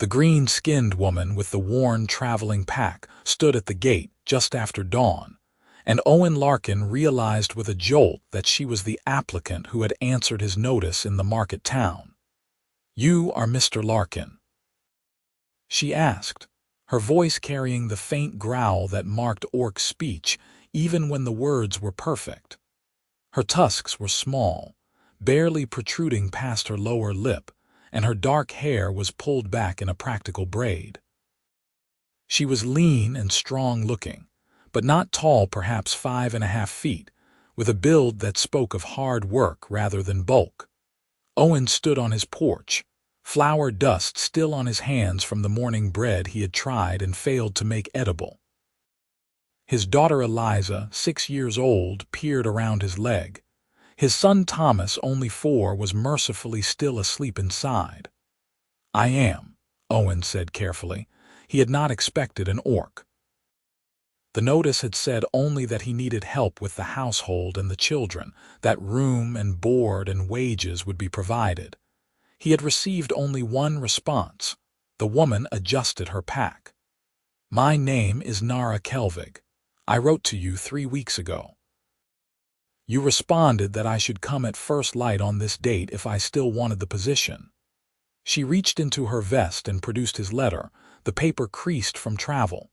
The green-skinned woman with the worn traveling pack stood at the gate just after dawn, and Owen Larkin realized with a jolt that she was the applicant who had answered his notice in the market town. "You are Mr. Larkin?" she asked, her voice carrying the faint growl that marked Orc's speech even when the words were perfect. Her tusks were small, barely protruding past her lower lip, and her dark hair was pulled back in a practical braid. She was lean and strong-looking, but not tall, perhaps 5.5 feet, with a build that spoke of hard work rather than bulk. Owen stood on his porch, flour dust still on his hands from the morning bread he had tried and failed to make edible. His daughter Eliza, 6 years old, peered around his leg. His son Thomas, only 4, was mercifully still asleep inside. "I am," Owen said carefully. He had not expected an orc. The notice had said only that he needed help with the household and the children, that room and board and wages would be provided. He had received only one response. The woman adjusted her pack. "My name is Nara Kelvig. I wrote to you 3 weeks ago. You responded that I should come at first light on this date if I still wanted the position." She reached into her vest and produced his letter, the paper creased from travel.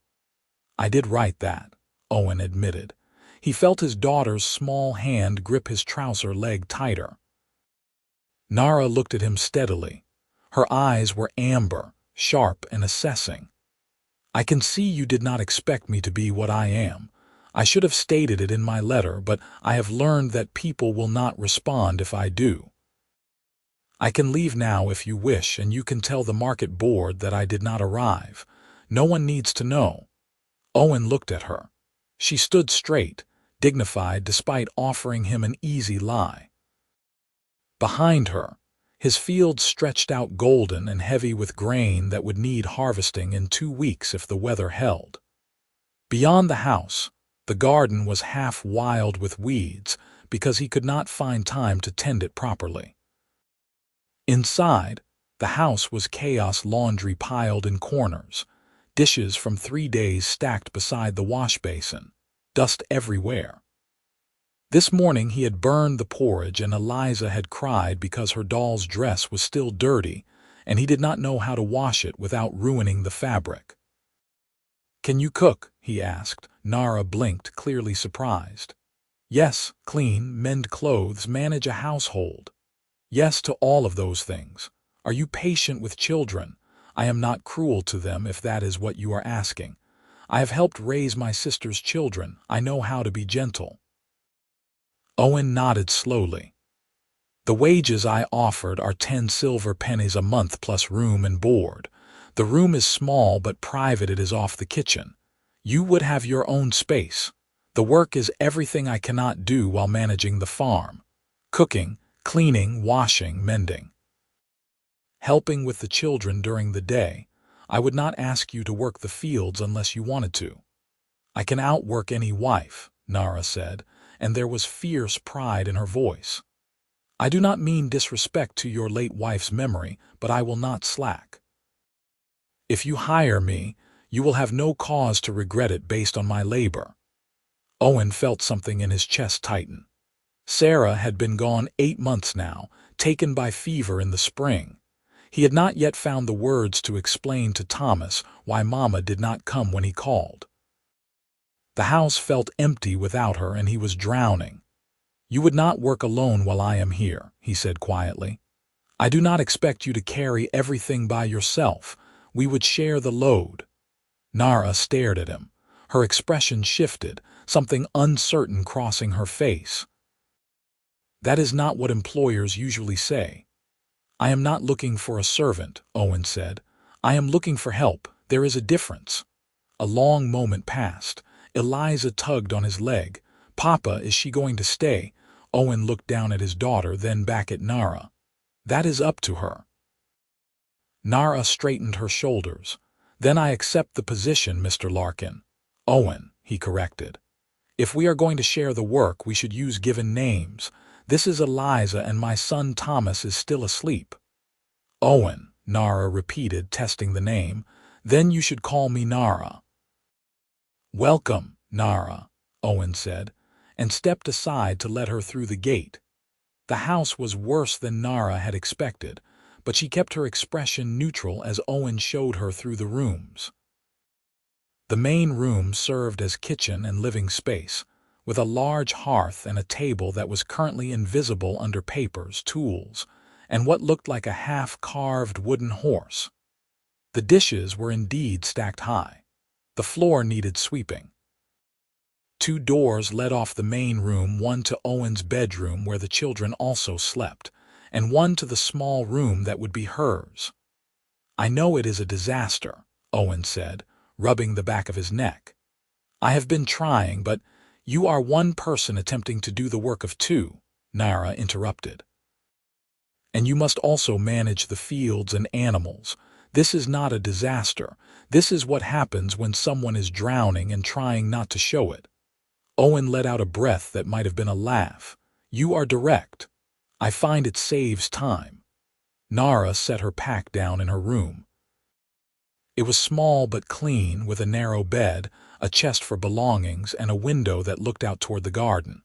"I did write that," Owen admitted. He felt his daughter's small hand grip his trouser leg tighter. Nara looked at him steadily. Her eyes were amber, sharp and assessing. "I can see you did not expect me to be what I am. I should have stated it in my letter, but I have learned that people will not respond if I do. I can leave now if you wish, and you can tell the market board that I did not arrive. No one needs to know." Owen looked at her. She stood straight, dignified despite offering him an easy lie. Behind her, his fields stretched out golden and heavy with grain that would need harvesting in 2 weeks if the weather held. Beyond the house, the garden was half wild with weeds because he could not find time to tend it properly. Inside, the house was chaos: laundry piled in corners, dishes from 3 days stacked beside the wash basin, dust everywhere. This morning he had burned the porridge and Eliza had cried because her doll's dress was still dirty and he did not know how to wash it without ruining the fabric. "Can you cook?" he asked. Nara blinked, clearly surprised. "Yes, clean, mend clothes, manage a household. Yes to all of those things. Are you patient with children? I am not cruel to them if that is what you are asking. I have helped raise my sister's children. I know how to be gentle." Owen nodded slowly. "The wages I offered are 10 silver pennies a month plus room and board. The room is small but private. It is off the kitchen. You would have your own space. The work is everything I cannot do while managing the farm. Cooking, cleaning, washing, mending. Helping with the children during the day. I would not ask you to work the fields unless you wanted to." "I can outwork any wife," Nara said, and there was fierce pride in her voice. "I do not mean disrespect to your late wife's memory, but I will not slack. If you hire me, you will have no cause to regret it based on my labor." Owen felt something in his chest tighten. Sarah had been gone 8 months now, taken by fever in the spring. He had not yet found the words to explain to Thomas why Mama did not come when he called. The house felt empty without her and he was drowning. "You would not work alone while I am here," he said quietly. "I do not expect you to carry everything by yourself. We would share the load." Nara stared at him. Her expression shifted, something uncertain crossing her face. "That is not what employers usually say." "I am not looking for a servant," Owen said. "I am looking for help. There is a difference." A long moment passed. Eliza tugged on his leg. "Papa, is she going to stay?" Owen looked down at his daughter, then back at Nara. "That is up to her." Nara straightened her shoulders. "Then I accept the position, Mr. Larkin." "Owen," he corrected. "If we are going to share the work, we should use given names. This is Eliza and my son Thomas is still asleep." "Owen," Nara repeated, testing the name. "Then you should call me Nara." "Welcome, Nara," Owen said, and stepped aside to let her through the gate. The house was worse than Nara had expected, but she kept her expression neutral as Owen showed her through the rooms. The main room served as kitchen and living space, with a large hearth and a table that was currently invisible under papers, tools, and what looked like a half-carved wooden horse. The dishes were indeed stacked high. The floor needed sweeping. 2 doors led off the main room, one to Owen's bedroom where the children also slept, and one to the small room that would be hers. "I know it is a disaster," Owen said, rubbing the back of his neck. "I have been trying, but you are one person attempting to do the work of 2, Nara interrupted. "And you must also manage the fields and animals. This is not a disaster. This is what happens when someone is drowning and trying not to show it." Owen let out a breath that might have been a laugh. "You are direct. I find it saves time." Nara set her pack down in her room. It was small but clean, with a narrow bed, a chest for belongings, and a window that looked out toward the garden.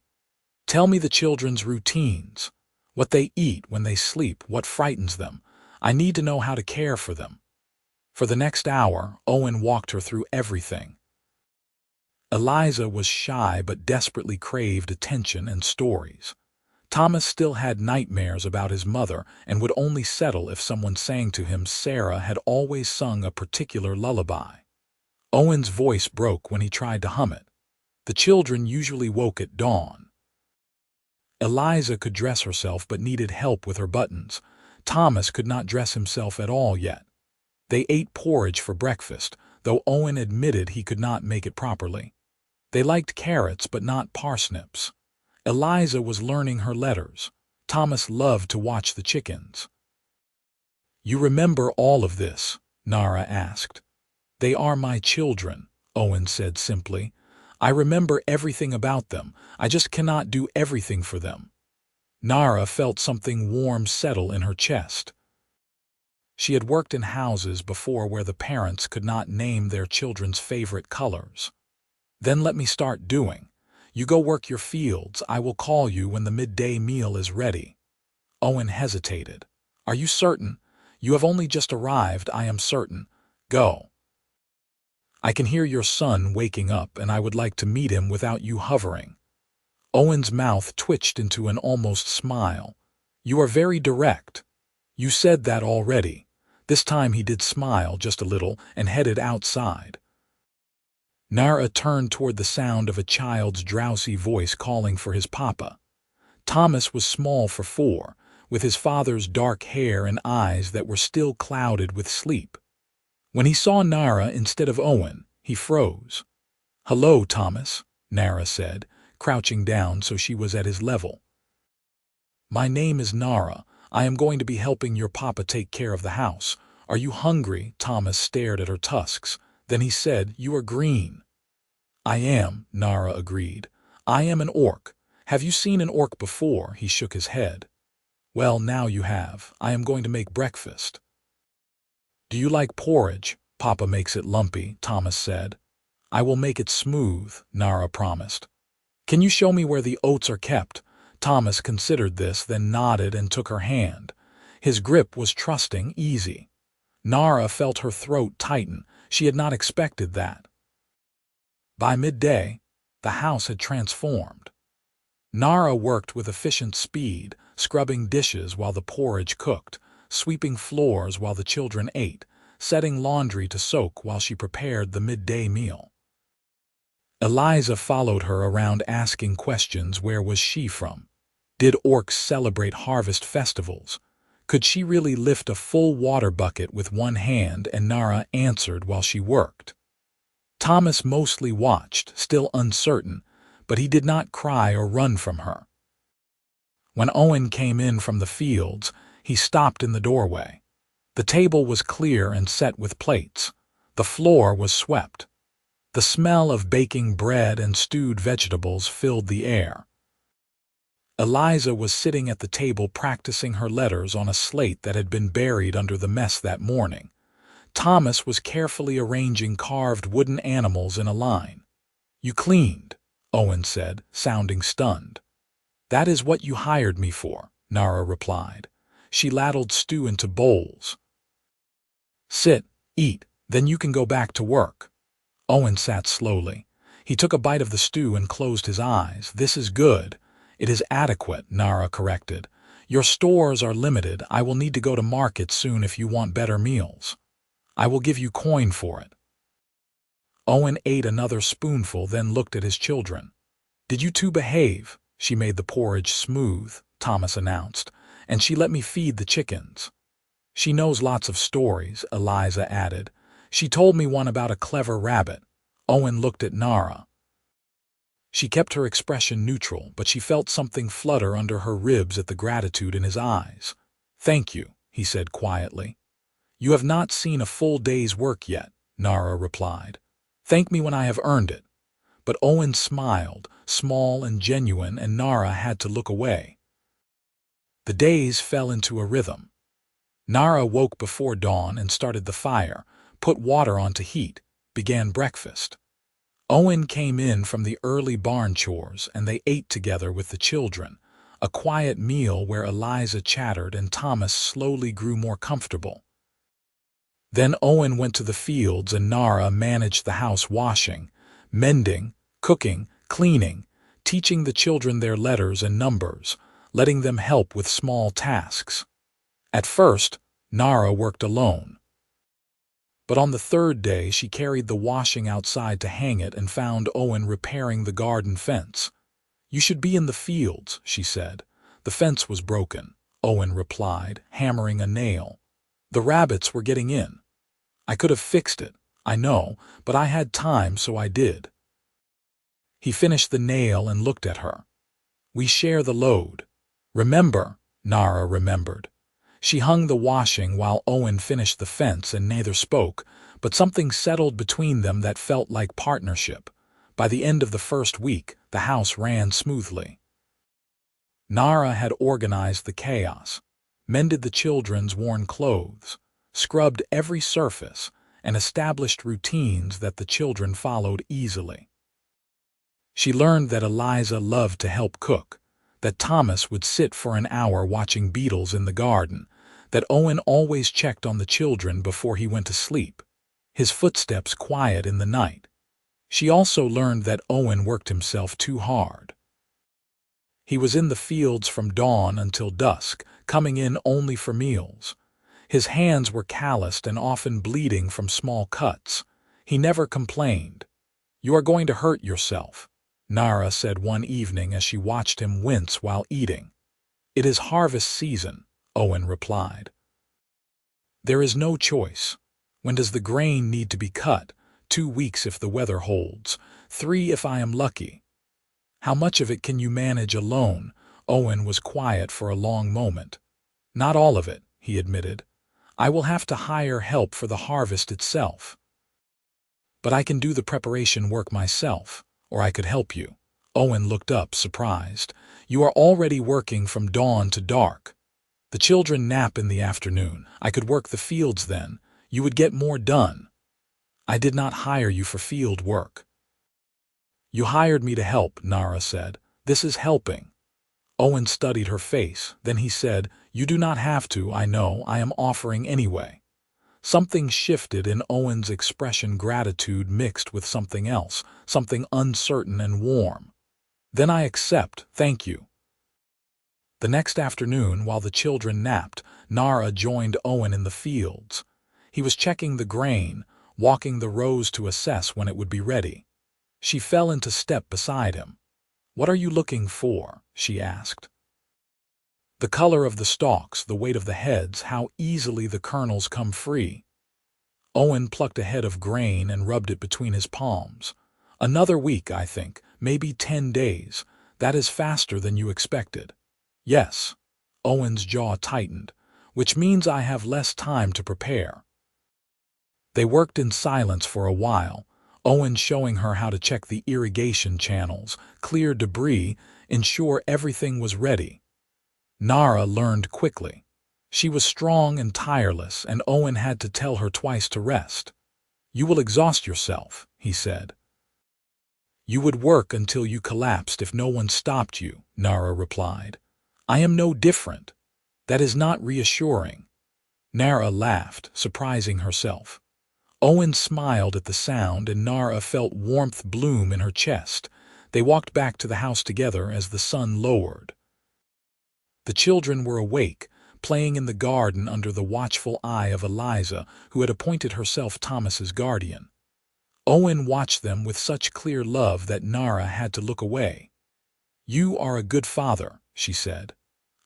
"Tell me the children's routines. What they eat, when they sleep, what frightens them. I need to know how to care for them." For the next hour, Owen walked her through everything. Eliza was shy but desperately craved attention and stories. Thomas still had nightmares about his mother and would only settle if someone sang to him. Sarah had always sung a particular lullaby. Owen's voice broke when he tried to hum it. The children usually woke at dawn. Eliza could dress herself but needed help with her buttons. Thomas could not dress himself at all yet. They ate porridge for breakfast, though Owen admitted he could not make it properly. They liked carrots but not parsnips. Eliza was learning her letters. Thomas loved to watch the chickens. "You remember all of this?" Nara asked. "They are my children," Owen said simply. "I remember everything about them. I just cannot do everything for them." Nara felt something warm settle in her chest. She had worked in houses before where the parents could not name their children's favorite colors. "Then let me start doing. You go work your fields. I will call you when the midday meal is ready." Owen hesitated. "Are you certain? You have only just arrived, I am certain. Go. I can hear your son waking up, and I would like to meet him without you hovering." Owen's mouth twitched into an almost smile. "You are very direct." "You said that already." This time he did smile just a little and headed outside. Nara turned toward the sound of a child's drowsy voice calling for his papa. Thomas was small for 4, with his father's dark hair and eyes that were still clouded with sleep. When he saw Nara instead of Owen, he froze. "Hello, Thomas," Nara said, crouching down so she was at his level. "My name is Nara. I am going to be helping your papa take care of the house. Are you hungry?" Thomas stared at her tusks. Then he said, "You are green." "I am," Nara agreed. "I am an orc. Have you seen an orc before?" He shook his head. "Well, now you have. I am going to make breakfast." "Do you like porridge?" "Papa makes it lumpy," Thomas said. "I will make it smooth," Nara promised. "Can you show me where the oats are kept?" Thomas considered this, then nodded and took her hand. His grip was trusting, easy. Nara felt her throat tighten. She had not expected that. By midday, the house had transformed. Nara worked with efficient speed, scrubbing dishes while the porridge cooked, sweeping floors while the children ate, setting laundry to soak while she prepared the midday meal. Eliza followed her around asking questions. Where was she from? Did orcs celebrate harvest festivals? Could she really lift a full water bucket with one hand? And Nara answered while she worked. Thomas mostly watched, still uncertain, but he did not cry or run from her. When Owen came in from the fields, he stopped in the doorway. The table was clear and set with plates. The floor was swept. The smell of baking bread and stewed vegetables filled the air. Eliza was sitting at the table practicing her letters on a slate that had been buried under the mess that morning. Thomas was carefully arranging carved wooden animals in a line. "You cleaned," Owen said, sounding stunned. "That is what you hired me for," Nara replied. She ladled stew into bowls. "Sit, eat, then you can go back to work." Owen sat slowly. He took a bite of the stew and closed his eyes. "This is good." "It is adequate," Nara corrected. "Your stores are limited. I will need to go to market soon if you want better meals. I will give you coin for it." Owen ate another spoonful, then looked at his children. "Did you two behave?" "She made the porridge smooth," Thomas announced, "and she let me feed the chickens." "She knows lots of stories," Eliza added. "She told me one about a clever rabbit." Owen looked at Nara. She kept her expression neutral, but she felt something flutter under her ribs at the gratitude in his eyes. "Thank you," he said quietly. "You have not seen a full day's work yet," Nara replied. "Thank me when I have earned it." But Owen smiled, small and genuine, and Nara had to look away. The days fell into a rhythm. Nara woke before dawn and started the fire, put water on to heat, began breakfast. Owen came in from the early barn chores, and they ate together with the children, a quiet meal where Eliza chattered and Thomas slowly grew more comfortable. Then Owen went to the fields and Nara managed the house, washing, mending, cooking, cleaning, teaching the children their letters and numbers, letting them help with small tasks. At first, Nara worked alone. But on the third day she carried the washing outside to hang it and found Owen repairing the garden fence. "You should be in the fields," she said. "The fence was broken," Owen replied, hammering a nail. "The rabbits were getting in. I could have fixed it, I know, but I had time, so I did." He finished the nail and looked at her. "We share the load. Remember," Nara remembered. She hung the washing while Owen finished the fence, and neither spoke, but something settled between them that felt like partnership. By the end of the first week, the house ran smoothly. Nara had organized the chaos, mended the children's worn clothes, scrubbed every surface, and established routines that the children followed easily. She learned that Eliza loved to help cook, that Thomas would sit for an hour watching beetles in the garden, that Owen always checked on the children before he went to sleep, his footsteps quiet in the night. She also learned that Owen worked himself too hard. He was in the fields from dawn until dusk, coming in only for meals. His hands were calloused and often bleeding from small cuts. He never complained. "You are going to hurt yourself," Nara said one evening as she watched him wince while eating. "It is harvest season," Owen replied. "There is no choice. When does the grain need to be cut? 2 weeks if the weather holds, 3 if I am lucky." "How much of it can you manage alone?" Owen was quiet for a long moment. "Not all of it," he admitted. "I will have to hire help for the harvest itself. But I can do the preparation work myself, or I could help you." Owen looked up, surprised. "You are already working from dawn to dark." "The children nap in the afternoon. I could work the fields then. You would get more done." "I did not hire you for field work." "You hired me to help," Nara said. "This is helping." Owen studied her face. Then he said, "You do not have to, I know. I am offering anyway." Something shifted in Owen's expression, gratitude mixed with something else, something uncertain and warm. "Then I accept, thank you." The next afternoon, while the children napped, Nara joined Owen in the fields. He was checking the grain, walking the rows to assess when it would be ready. She fell into step beside him. "What are you looking for?" she asked. "The color of the stalks, the weight of the heads, how easily the kernels come free." Owen plucked a head of grain and rubbed it between his palms. "Another week, I think, maybe 10 days. That is faster than you expected." "Yes." Owen's jaw tightened. "Which means I have less time to prepare." They worked in silence for a while, Owen showing her how to check the irrigation channels, clear debris, ensure everything was ready. Nara learned quickly. She was strong and tireless, and Owen had to tell her twice to rest. "You will exhaust yourself," he said. "You would work until you collapsed if no one stopped you," Nara replied. "I am no different." "That is not reassuring." Nara laughed, surprising herself. Owen smiled at the sound, and Nara felt warmth bloom in her chest. They walked back to the house together as the sun lowered. The children were awake, playing in the garden under the watchful eye of Eliza, who had appointed herself Thomas's guardian. Owen watched them with such clear love that Nara had to look away. "You are a good father," she said.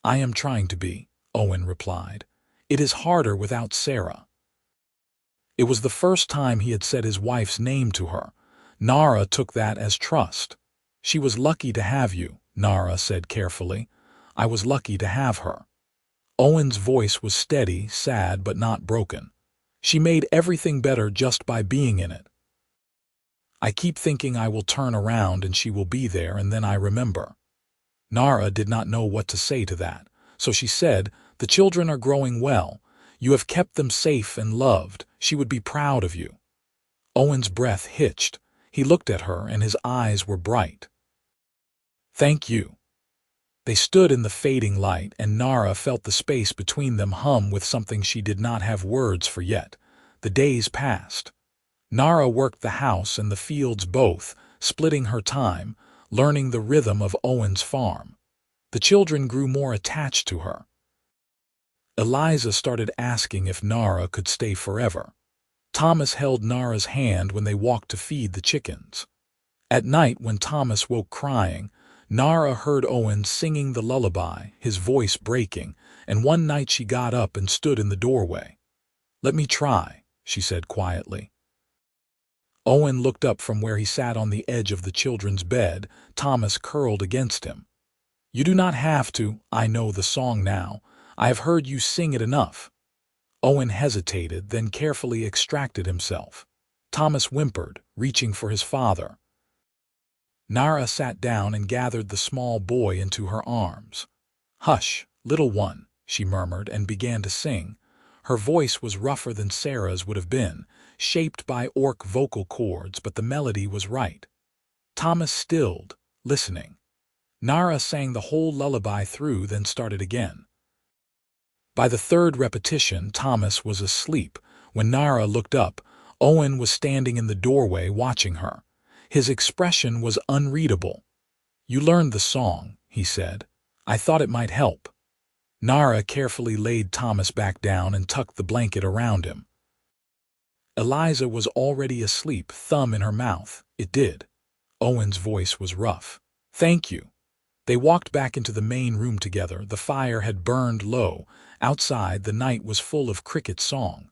"I am trying to be," Owen replied. "It is harder without Sarah." It was the first time he had said his wife's name to her. Nara took that as trust. "She was lucky to have you," Nara said carefully. "I was lucky to have her." Owen's voice was steady, sad, but not broken. "She made everything better just by being in it. I keep thinking I will turn around and she will be there, and then I remember." Nara did not know what to say to that, so she said, "The children are growing well. You have kept them safe and loved. She would be proud of you." Owen's breath hitched. He looked at her, and his eyes were bright. "Thank you." They stood in the fading light, and Nara felt the space between them hum with something she did not have words for yet. The days passed. Nara worked the house and the fields both, splitting her time, learning the rhythm of Owen's farm. The children grew more attached to her. Eliza started asking if Nara could stay forever. Thomas held Nara's hand when they walked to feed the chickens. At night, when Thomas woke crying, Nara heard Owen singing the lullaby, his voice breaking, and one night she got up and stood in the doorway. "Let me try," she said quietly. Owen looked up from where he sat on the edge of the children's bed, Thomas curled against him. "You do not have to. I know the song now. I have heard you sing it enough." Owen hesitated, then carefully extracted himself. Thomas whimpered, reaching for his father. Nara sat down and gathered the small boy into her arms. "Hush, little one," she murmured, and began to sing. Her voice was rougher than Sarah's would have been, shaped by Outwork vocal cords, but the melody was right. Thomas stilled, listening. Nara sang the whole lullaby through, then started again. By the third repetition, Thomas was asleep. When Nara looked up, Owen was standing in the doorway watching her. His expression was unreadable. "You learned the song," he said. "I thought it might help." Nara carefully laid Thomas back down and tucked the blanket around him. Eliza was already asleep, thumb in her mouth. "It did." Owen's voice was rough. "Thank you." They walked back into the main room together. The fire had burned low. Outside, the night was full of cricket song.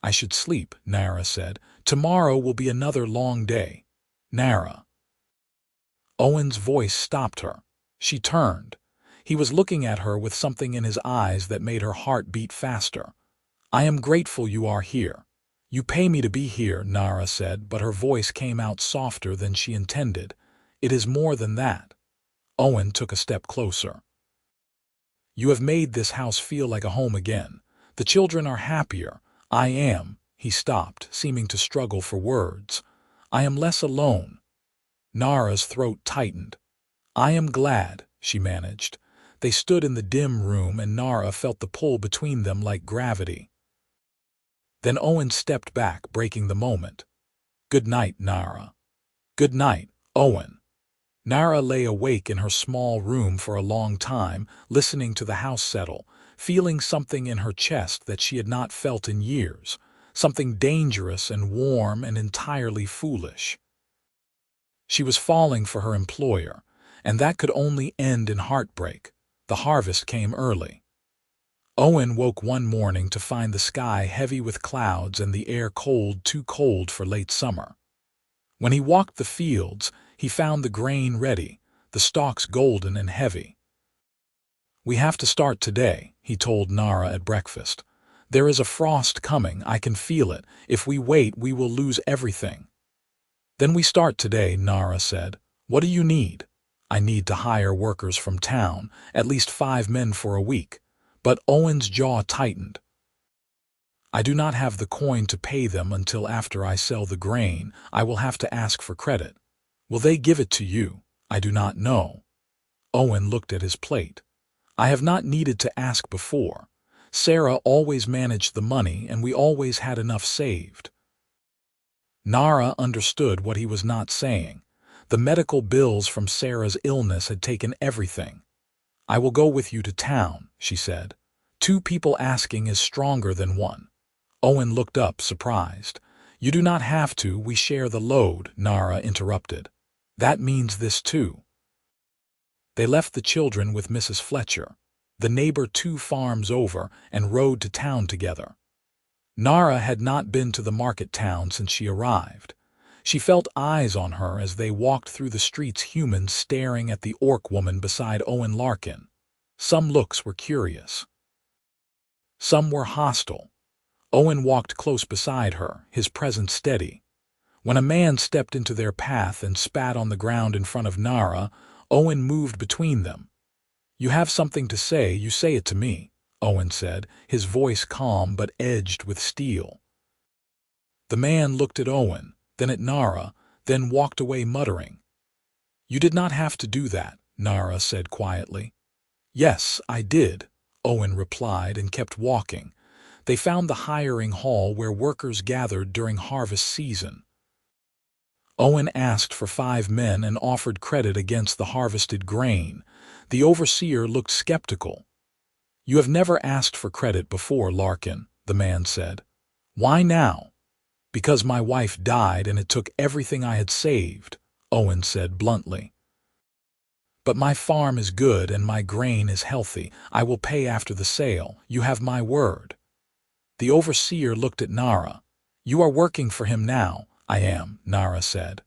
"I should sleep," Nara said. "Tomorrow will be another long day." "Nara." Owen's voice stopped her. She turned. He was looking at her with something in his eyes that made her heart beat faster. "I am grateful you are here." "You pay me to be here," Nara said, but her voice came out softer than she intended. "It is more than that." Owen took a step closer. "You have made this house feel like a home again. The children are happier. I am." He stopped, seeming to struggle for words. "I am less alone." Nara's throat tightened. "I am glad," she managed. They stood in the dim room, and Nara felt the pull between them like gravity. Then Owen stepped back, breaking the moment. "Good night, Nara." "Good night, Owen." Nara lay awake in her small room for a long time, listening to the house settle, feeling something in her chest that she had not felt in years, something dangerous and warm and entirely foolish. She was falling for her employer, and that could only end in heartbreak. The harvest came early. Owen woke one morning to find the sky heavy with clouds and the air cold, too cold for late summer. When he walked the fields, he found the grain ready, the stalks golden and heavy. "We have to start today," he told Nara at breakfast. "There is a frost coming, I can feel it. If we wait, we will lose everything." "Then we start today," Nara said. "What do you need?" I need to hire workers from town, at least 5 men for a week. But Owen's jaw tightened. I do not have the coin to pay them until after I sell the grain. I will have to ask for credit. Will they give it to you? I do not know. Owen looked at his plate. I have not needed to ask before. Sarah always managed the money and we always had enough saved. Nara understood what he was not saying. The medical bills from Sarah's illness had taken everything. I will go with you to town, she said. 2 people asking is stronger than 1. Owen looked up, surprised. You do not have to, we share the load, Nara interrupted. That means this too. They left the children with Mrs. Fletcher, the neighbor 2 farms over, and rode to town together. Nara had not been to the market town since she arrived. She felt eyes on her as they walked through the streets, humans staring at the orc woman beside Owen Larkin. Some looks were curious. Some were hostile. Owen walked close beside her, his presence steady. When a man stepped into their path and spat on the ground in front of Nara, Owen moved between them. You have something to say, you say it to me, Owen said, his voice calm but edged with steel. The man looked at Owen, then at Nara, then walked away muttering. You did not have to do that, Nara said quietly. Yes, I did, Owen replied and kept walking. They found the hiring hall where workers gathered during harvest season. Owen asked for 5 men and offered credit against the harvested grain. The overseer looked skeptical. You have never asked for credit before, Larkin, the man said. Why now? Because my wife died and it took everything I had saved, Owen said bluntly. But my farm is good and my grain is healthy. I will pay after the sale. You have my word. The overseer looked at Nara. You are working for him now. I am, Nara said.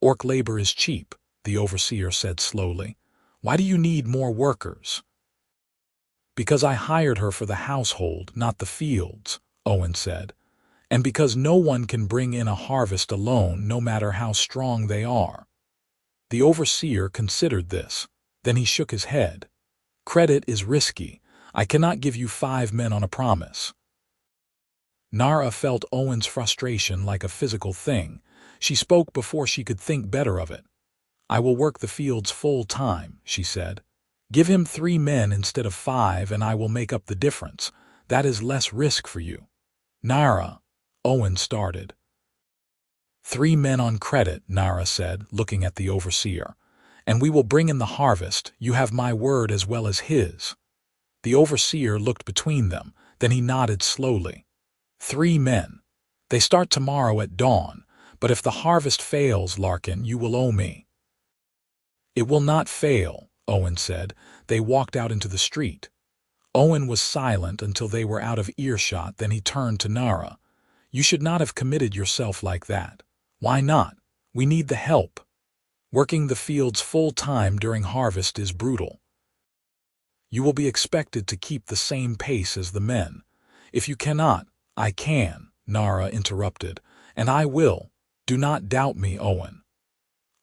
Orc labor is cheap, the overseer said slowly. Why do you need more workers? Because I hired her for the household, not the fields, Owen said. And because no one can bring in a harvest alone, no matter how strong they are. The overseer considered this. Then he shook his head. Credit is risky. I cannot give you 5 men on a promise. Nara felt Owen's frustration like a physical thing. She spoke before she could think better of it. I will work the fields full time, she said. Give him 3 men instead of 5 and I will make up the difference. That is less risk for you. Nara, Owen started. 3 men on credit, Nara said, looking at the overseer. And we will bring in the harvest. You have my word as well as his. The overseer looked between them, then he nodded slowly. 3 men. They start tomorrow at dawn, but if the harvest fails, Larkin, you will owe me. It will not fail, Owen said. They walked out into the street. Owen was silent until they were out of earshot, then he turned to Nara. You should not have committed yourself like that. Why not? We need the help. Working the fields full time during harvest is brutal. You will be expected to keep the same pace as the men. If you cannot, I can, Nara interrupted, and I will. Do not doubt me, Owen.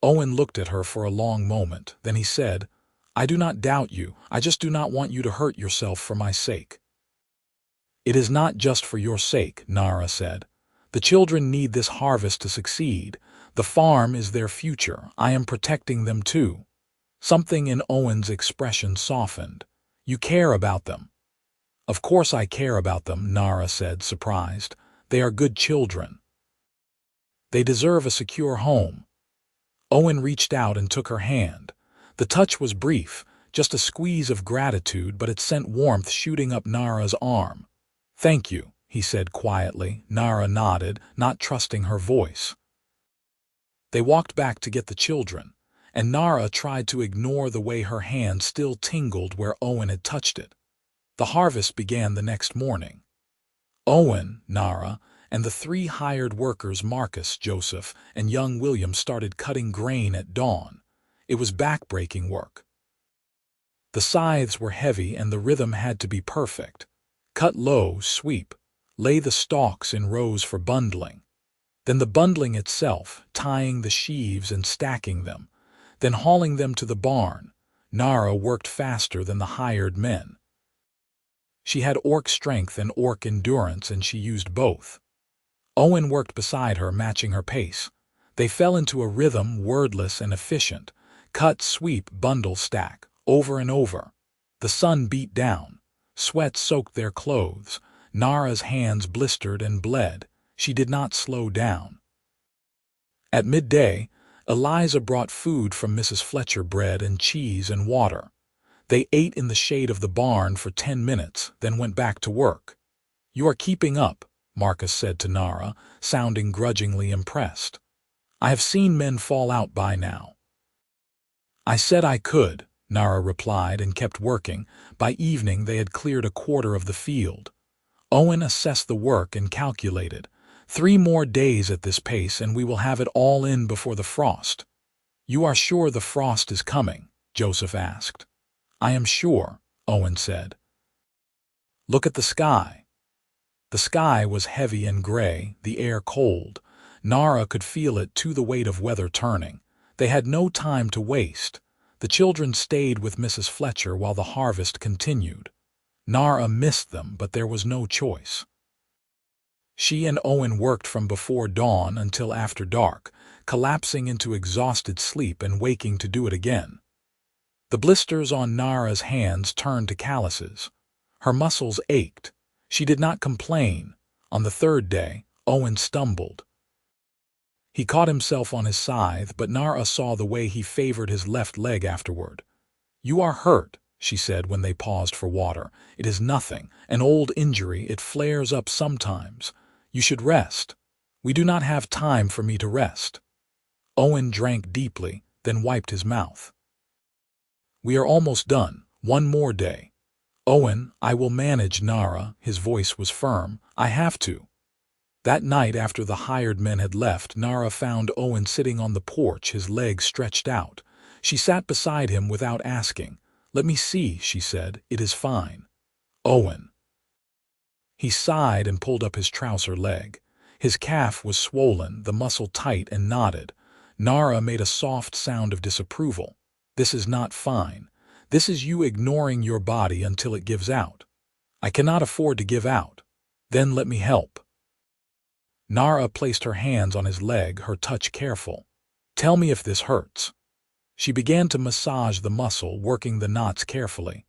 Owen looked at her for a long moment, then he said, I do not doubt you, I just do not want you to hurt yourself for my sake. It is not just for your sake, Nara said. The children need this harvest to succeed. The farm is their future. I am protecting them too. Something in Owen's expression softened. You care about them. Of course I care about them, Nara said, surprised. They are good children. They deserve a secure home. Owen reached out and took her hand. The touch was brief, just a squeeze of gratitude, but it sent warmth shooting up Nara's arm. Thank you, he said quietly. Nara nodded, not trusting her voice. They walked back to get the children, and Nara tried to ignore the way her hand still tingled where Owen had touched it. The harvest began the next morning. Owen, Nara, and the 3 hired workers, Marcus, Joseph, and young William, started cutting grain at dawn. It was back-breaking work. The scythes were heavy and the rhythm had to be perfect. Cut low, sweep, lay the stalks in rows for bundling. Then the bundling itself, tying the sheaves and stacking them. then hauling them to the barn. Nara worked faster than the hired men. She had orc strength and orc endurance, and she used both. Owen worked beside her, matching her pace. They fell into a rhythm, wordless and efficient. Cut, sweep, bundle, stack, over and over. The sun beat down. Sweat soaked their clothes. Nara's hands blistered and bled. She did not slow down. At midday, Eliza brought food from Mrs. Fletcher, bread and cheese and water. They ate in the shade of the barn for 10 minutes, then went back to work. "You are keeping up," Marcus said to Nara, sounding grudgingly impressed. "I have seen men fall out by now." "I said I could," Nara replied, and kept working. By evening they had cleared a quarter of the field. Owen assessed the work and calculated, 3 more days at this pace and we will have it all in before the frost." "You are sure the frost is coming?" Joseph asked. "I am sure," Owen said. "Look at the sky." The sky was heavy and gray, the air cold. Nara could feel it, to the weight of weather turning. They had no time to waste. The children stayed with Mrs. Fletcher while the harvest continued. Nara missed them, but there was no choice. She and Owen worked from before dawn until after dark, collapsing into exhausted sleep and waking to do it again. The blisters on Nara's hands turned to calluses. Her muscles ached. She did not complain. On the 3rd day, Owen stumbled. He caught himself on his scythe, but Nara saw the way he favored his left leg afterward. "You are hurt," she said when they paused for water. "It is nothing, an old injury. It flares up sometimes. You should rest." "We do not have time for me to rest." Owen drank deeply, then wiped his mouth. "We are almost done. 1 more day." "Owen, I will manage, Nara." His voice was firm. "I have to." That night, after the hired men had left, Nara found Owen sitting on the porch, his legs stretched out. She sat beside him without asking. "Let me see," she said. "It is fine." "Owen." He sighed and pulled up his trouser leg. His calf was swollen, the muscle tight and knotted. Nara made a soft sound of disapproval. "This is not fine. This is you ignoring your body until it gives out." "I cannot afford to give out." "Then let me help." Nara placed her hands on his leg, her touch careful. "Tell me if this hurts." She began to massage the muscle, working the knots carefully.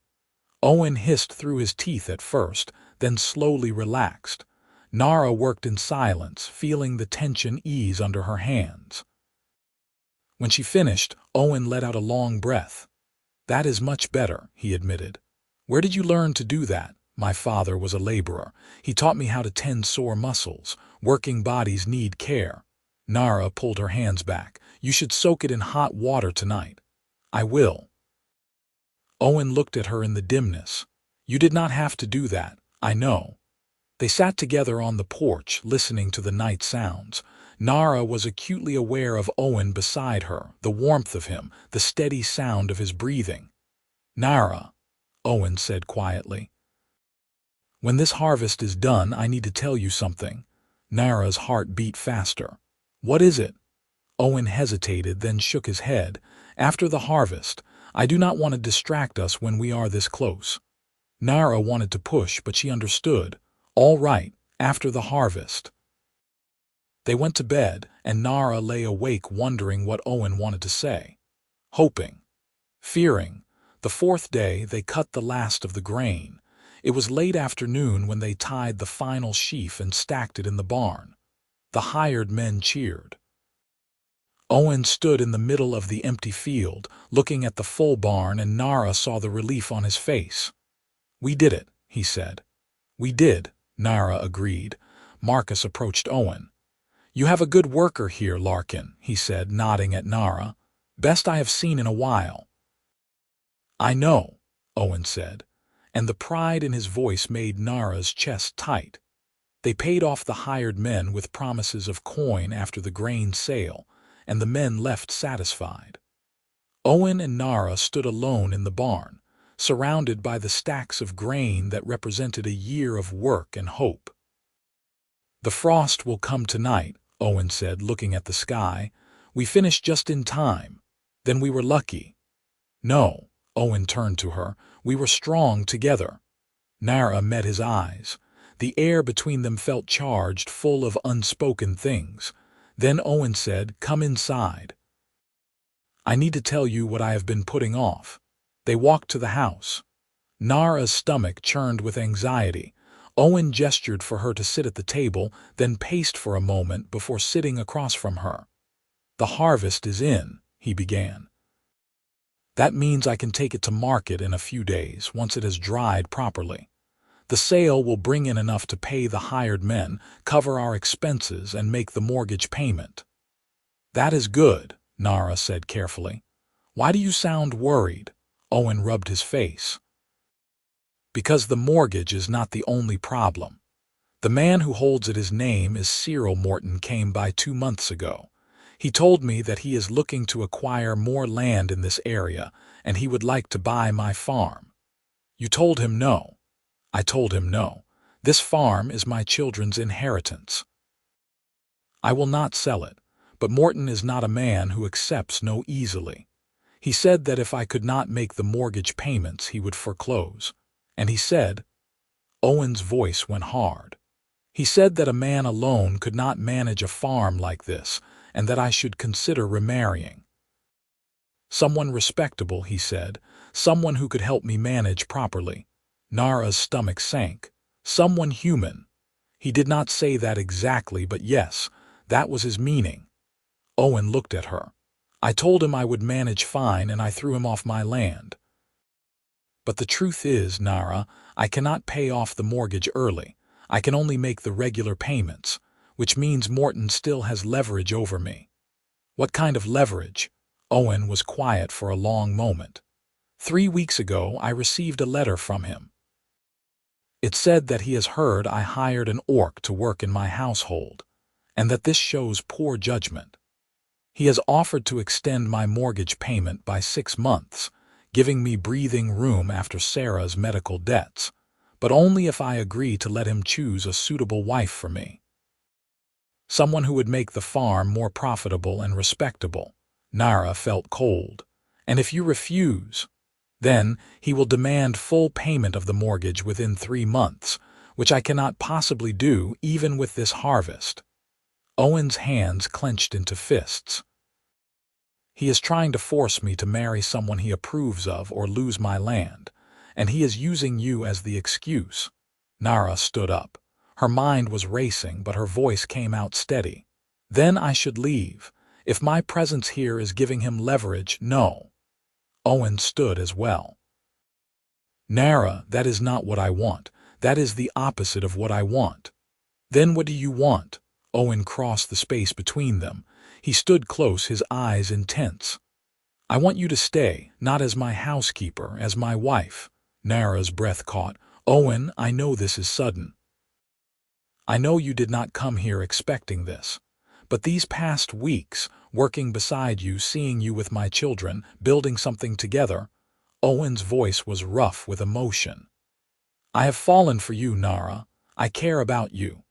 Owen hissed through his teeth at first, then slowly relaxed. Nara worked in silence, feeling the tension ease under her hands. When she finished, Owen let out a long breath. "That is much better," he admitted. "Where did you learn to do that?" "My father was a laborer. He taught me how to tend sore muscles. Working bodies need care." Nara pulled her hands back. "You should soak it in hot water tonight." "I will." Owen looked at her in the dimness. "You did not have to do that, I know." They sat together on the porch, listening to the night sounds. Nara was acutely aware of Owen beside her, the warmth of him, the steady sound of his breathing. "Nara," Owen said quietly, "when this harvest is done, I need to tell you something." Nara's heart beat faster. "What is it?" Owen hesitated, then shook his head. "After the harvest. I do not want to distract us when we are this close." Nara wanted to push, but she understood. "All right, after the harvest." They went to bed, and Nara lay awake wondering what Owen wanted to say. Hoping. Fearing. The 4th day, they cut the last of the grain. It was late afternoon when they tied the final sheaf and stacked it in the barn. The hired men cheered. Owen stood in the middle of the empty field, looking at the full barn, and Nara saw the relief on his face. "We did it," he said. "We did," Nara agreed. Marcus approached Owen. "You have a good worker here, Larkin," he said, nodding at Nara. "Best I have seen in a while." "I know," Owen said, and the pride in his voice made Nara's chest tight. They paid off the hired men with promises of coin after the grain sale, and the men left satisfied. Owen and Nara stood alone in the barn, surrounded by the stacks of grain that represented a year of work and hope. "The frost will come tonight," Owen said, looking at the sky. "We finished just in time." Then we were lucky. No, Owen turned to her. We were strong together. Nara met his eyes. The air between them felt charged, full of unspoken things. Then Owen said, "Come inside. I need to tell you what I have been putting off." They walked to the house. Nara's stomach churned with anxiety. Owen gestured for her to sit at the table, then paced for a moment before sitting across from her. "The harvest is in," he began. "That means I can take it to market in a few days, once it has dried properly. The sale will bring in enough to pay the hired men, cover our expenses, and make the mortgage payment." "That is good," Nara said carefully. "Why do you sound worried?" Owen rubbed his face. "Because the mortgage is not the only problem. The man who holds it, his name is Cyril Morton, came by 2 months ago. He told me that he is looking to acquire more land in this area, and he would like to buy my farm." "You told him no?" "I told him no. This farm is my children's inheritance. I will not sell it, but Morton is not a man who accepts no easily. He said that if I could not make the mortgage payments, he would foreclose. And he said," Owen's voice went hard, "he said that a man alone could not manage a farm like this, and that I should consider remarrying. Someone respectable," he said, "someone who could help me manage properly." Nara's stomach sank. "Someone human." He did not say that exactly, but yes, that was his meaning. Owen looked at her. "I told him I would manage fine, and I threw him off my land. But the truth is, Nara, I cannot pay off the mortgage early. I can only make the regular payments, which means Morton still has leverage over me." "What kind of leverage?" Owen was quiet for a long moment. 3 weeks ago, I received a letter from him. It said that he has heard I hired an orc to work in my household, and that this shows poor judgment. He has offered to extend my mortgage payment by 6 months, giving me breathing room after Sarah's medical debts, but only if I agree to let him choose a suitable wife for me. Someone who would make the farm more profitable and respectable. Nara felt cold. "And if you refuse, then he will demand full payment of the mortgage within 3 months, which I cannot possibly do even with this harvest." Owen's hands clenched into fists. "He is trying to force me to marry someone he approves of or lose my land, and he is using you as the excuse." Nara stood up. Her mind was racing, but her voice came out steady. "Then I should leave. If my presence here is giving him leverage, no." Owen stood as well. "Nara, that is not what I want. That is the opposite of what I want." "Then what do you want?" Owen crossed the space between them. He stood close, his eyes intense. "I want you to stay, not as my housekeeper, as my wife." Nara's breath caught. "Owen, I know this is sudden. I know you did not come here expecting this. But these past weeks, working beside you, seeing you with my children, building something together," Owen's voice was rough with emotion. "I have fallen for you, Nara. I care about you.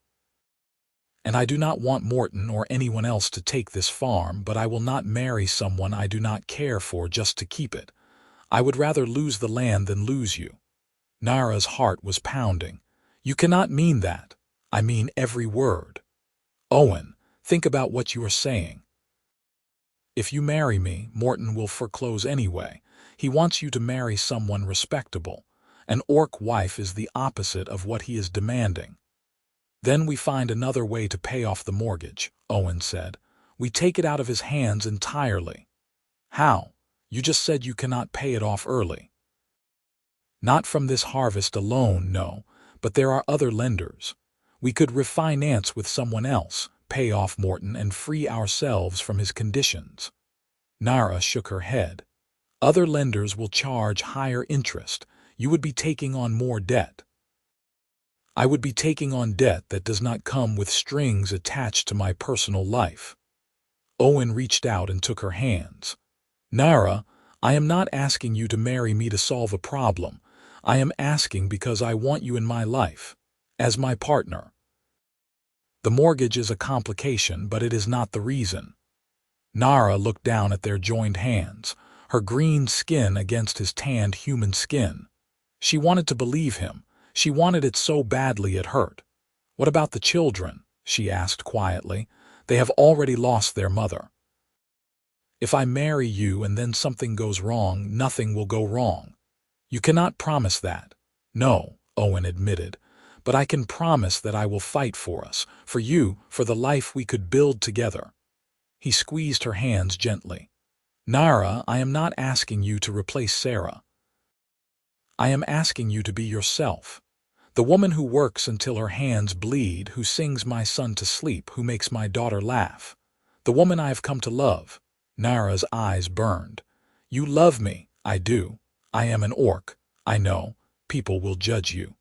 And I do not want Morton or anyone else to take this farm, but I will not marry someone I do not care for just to keep it. I would rather lose the land than lose you." Nara's heart was pounding. "You cannot mean that." "I mean every word. Owen, think about what you are saying. If you marry me, Morton will foreclose anyway. He wants you to marry someone respectable. An orc wife is the opposite of what he is demanding." "Then we find another way to pay off the mortgage," Owen said. "We take it out of his hands entirely." "How? You just said you cannot pay it off early." "Not from this harvest alone, no, but there are other lenders. We could refinance with someone else, pay off Morton, and free ourselves from his conditions." Nara shook her head. "Other lenders will charge higher interest. You would be taking on more debt." "I would be taking on debt that does not come with strings attached to my personal life." Owen reached out and took her hands. "Nara, I am not asking you to marry me to solve a problem. I am asking because I want you in my life, as my partner. The mortgage is a complication, but it is not the reason." Nara looked down at their joined hands, her green skin against his tanned human skin. She wanted to believe him. She wanted it so badly it hurt. "What about the children?" she asked quietly. "They have already lost their mother." "If I marry you and then something goes wrong, nothing will go wrong." "You cannot promise that." "No," Owen admitted, "but I can promise that I will fight for us, for you, for the life we could build together." He squeezed her hands gently. "Nara, I am not asking you to replace Sarah. I am asking you to be yourself. The woman who works until her hands bleed, who sings my son to sleep, who makes my daughter laugh. The woman I have come to love." Nara's eyes burned. "You love me." "I do. I am an orc. I know. People will judge you.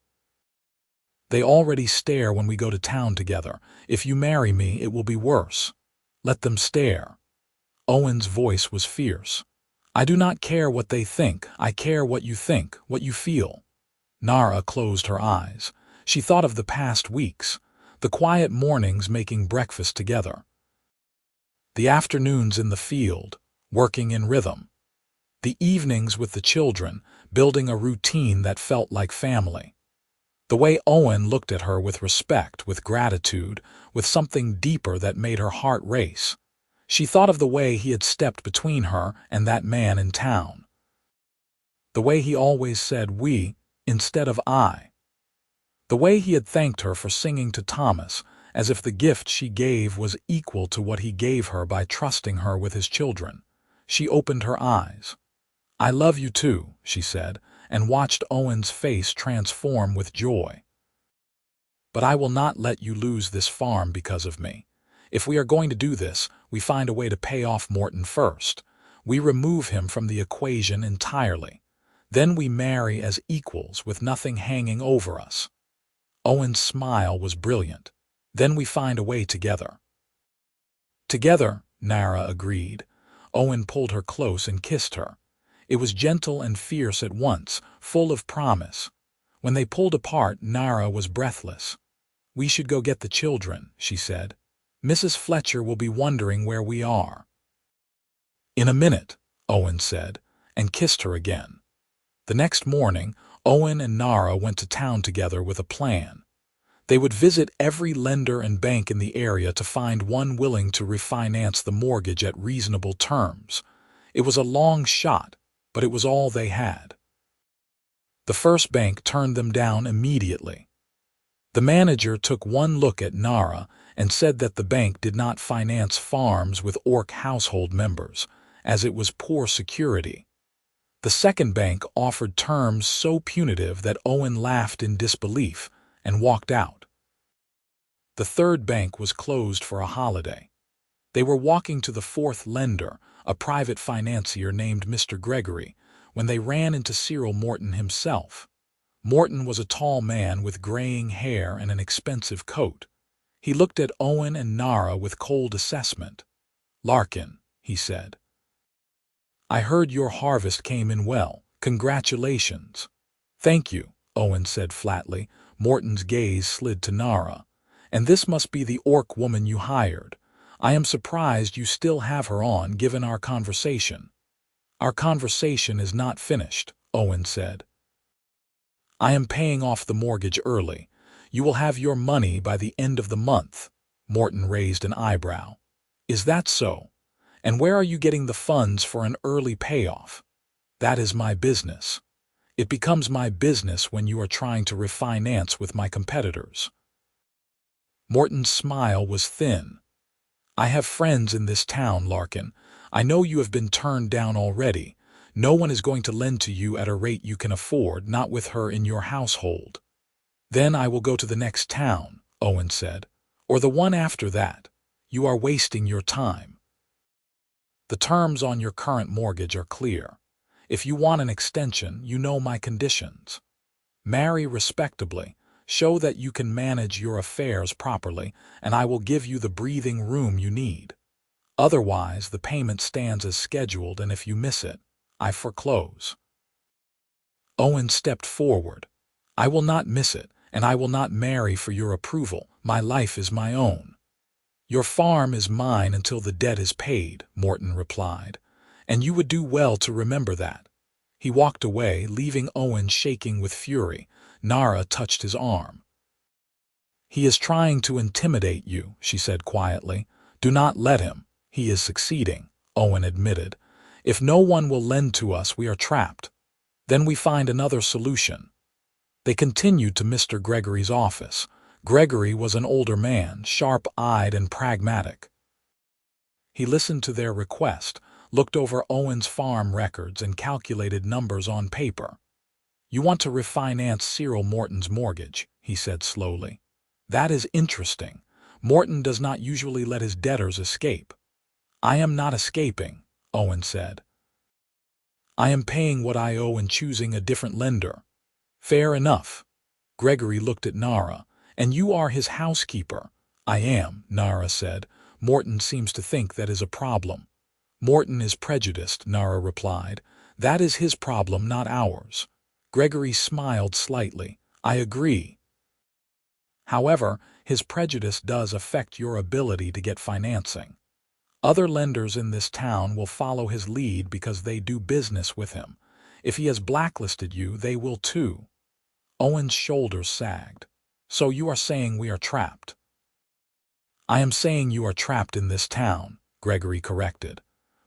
They already stare when we go to town together. If you marry me, it will be worse. Let them stare." Owen's voice was fierce. "I do not care what they think. I care what you think, what you feel." Nara closed her eyes. She thought of the past weeks, the quiet mornings making breakfast together, the afternoons in the field, working in rhythm, the evenings with the children, building a routine that felt like family. The way Owen looked at her with respect, with gratitude, with something deeper that made her heart race. She thought of the way he had stepped between her and that man in town. The way he always said "we" instead of "I." The way he had thanked her for singing to Thomas, as if the gift she gave was equal to what he gave her by trusting her with his children. She opened her eyes. "I love you too," she said, and watched Owen's face transform with joy. "But I will not let you lose this farm because of me. If we are going to do this, we find a way to pay off Morton first. We remove him from the equation entirely. Then we marry as equals with nothing hanging over us." Owen's smile was brilliant. "Then we find a way together." "Together," Nara agreed. Owen pulled her close and kissed her. It was gentle and fierce at once, full of promise. When they pulled apart, Nara was breathless. "We should go get the children," she said. "Mrs. Fletcher will be wondering where we are." "In a minute," Owen said, and kissed her again. The next morning, Owen and Nara went to town together with a plan. They would visit every lender and bank in the area to find one willing to refinance the mortgage at reasonable terms. It was a long shot, but it was all they had. The first bank turned them down immediately. The manager took one look at Nara and said that the bank did not finance farms with orc household members, as it was poor security. The second bank offered terms so punitive that Owen laughed in disbelief and walked out. The third bank was closed for a holiday. They were walking to the fourth lender, a private financier named Mr. Gregory, when they ran into Cyril Morton himself. Morton was a tall man with graying hair and an expensive coat. He looked at Owen and Nara with cold assessment. "Larkin," he said, "I heard your harvest came in well. Congratulations." "Thank you," Owen said flatly. Morton's gaze slid to Nara. "And this must be the orc woman you hired. I am surprised you still have her on, given our conversation." "Our conversation is not finished," Owen said. "I am paying off the mortgage early. You will have your money by the end of the month." Morton raised an eyebrow. "Is that so? And where are you getting the funds for an early payoff?" "That is my business. It becomes my business when you are trying to refinance with my competitors." Morton's smile was thin. "I have friends in this town, Larkin. I know you have been turned down already. No one is going to lend to you at a rate you can afford, not with her in your household." "Then I will go to the next town," Owen said, "or the one after that. You are wasting your time. The terms on your current mortgage are clear. If you want an extension, you know my conditions. Marry respectably, show that you can manage your affairs properly, and I will give you the breathing room you need. Otherwise, the payment stands as scheduled, and if you miss it, I foreclose." Owen stepped forward. "I will not miss it, and I will not marry for your approval. My life is my own." "Your farm is mine until the debt is paid," Morton replied, "and you would do well to remember that." He walked away, leaving Owen shaking with fury. Nara touched his arm. "He is trying to intimidate you," she said quietly. "Do not let him. He is succeeding," Owen admitted. "If no one will lend to us, we are trapped. Then we find another solution." They continued to Mr. Gregory's office. Gregory was an older man, sharp-eyed and pragmatic. He listened to their request, looked over Owen's farm records, and calculated numbers on paper. "You want to refinance Cyril Morton's mortgage," he said slowly. "That is interesting. Morton does not usually let his debtors escape." "I am not escaping," Owen said. "I am paying what I owe and choosing a different lender." "Fair enough." Gregory looked at Nara. "And you are his housekeeper." "I am," Nara said. "Morton seems to think that is a problem." "Morton is prejudiced," Nara replied. "That is his problem, not ours." Gregory smiled slightly. "I agree. However, his prejudice does affect your ability to get financing. Other lenders in this town will follow his lead because they do business with him. If he has blacklisted you, they will too." Owen's shoulders sagged. "So you are saying we are trapped?" "I am saying you are trapped in this town," Gregory corrected.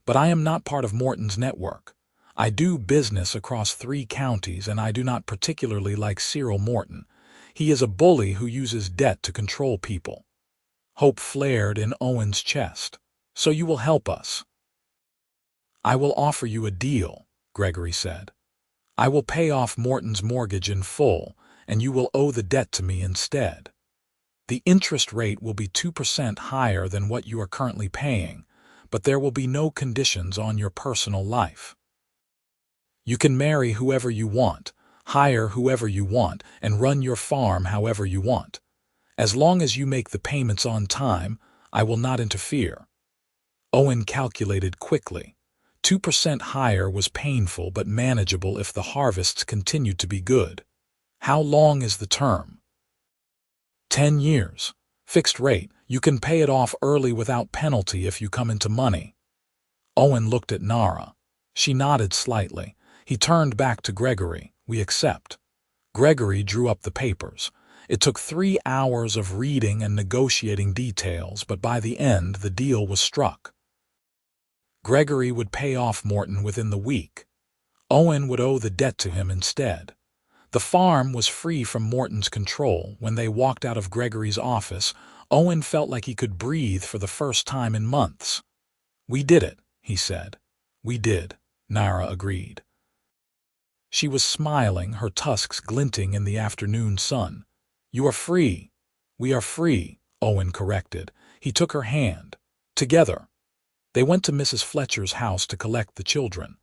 "But I am not part of Morton's network. I do business across 3 counties, and I do not particularly like Cyril Morton. He is a bully who uses debt to control people." Hope flared in Owen's chest. "So you will help us?" "I will offer you a deal," Gregory said. "I will pay off Morton's mortgage in full, and you will owe the debt to me instead. The interest rate will be 2% higher than what you are currently paying, but there will be no conditions on your personal life. You can marry whoever you want, hire whoever you want, and run your farm however you want. As long as you make the payments on time, I will not interfere." Owen calculated quickly. 2% higher was painful but manageable if the harvests continued to be good. "How long is the term?" 10 years. Fixed rate. You can pay it off early without penalty if you come into money." Owen looked at Nara. She nodded slightly. He turned back to Gregory. "We accept." Gregory drew up the papers. It took 3 hours of reading and negotiating details, but by the end the deal was struck. Gregory would pay off Morton within the week. Owen would owe the debt to him instead. The farm was free from Morton's control. When they walked out of Gregory's office, Owen felt like he could breathe for the first time in months. "We did it," he said. "We did," Nara agreed. She was smiling, her tusks glinting in the afternoon sun. "You are free." "We are free," Owen corrected. He took her hand. "Together." They went to Mrs. Fletcher's house to collect the children.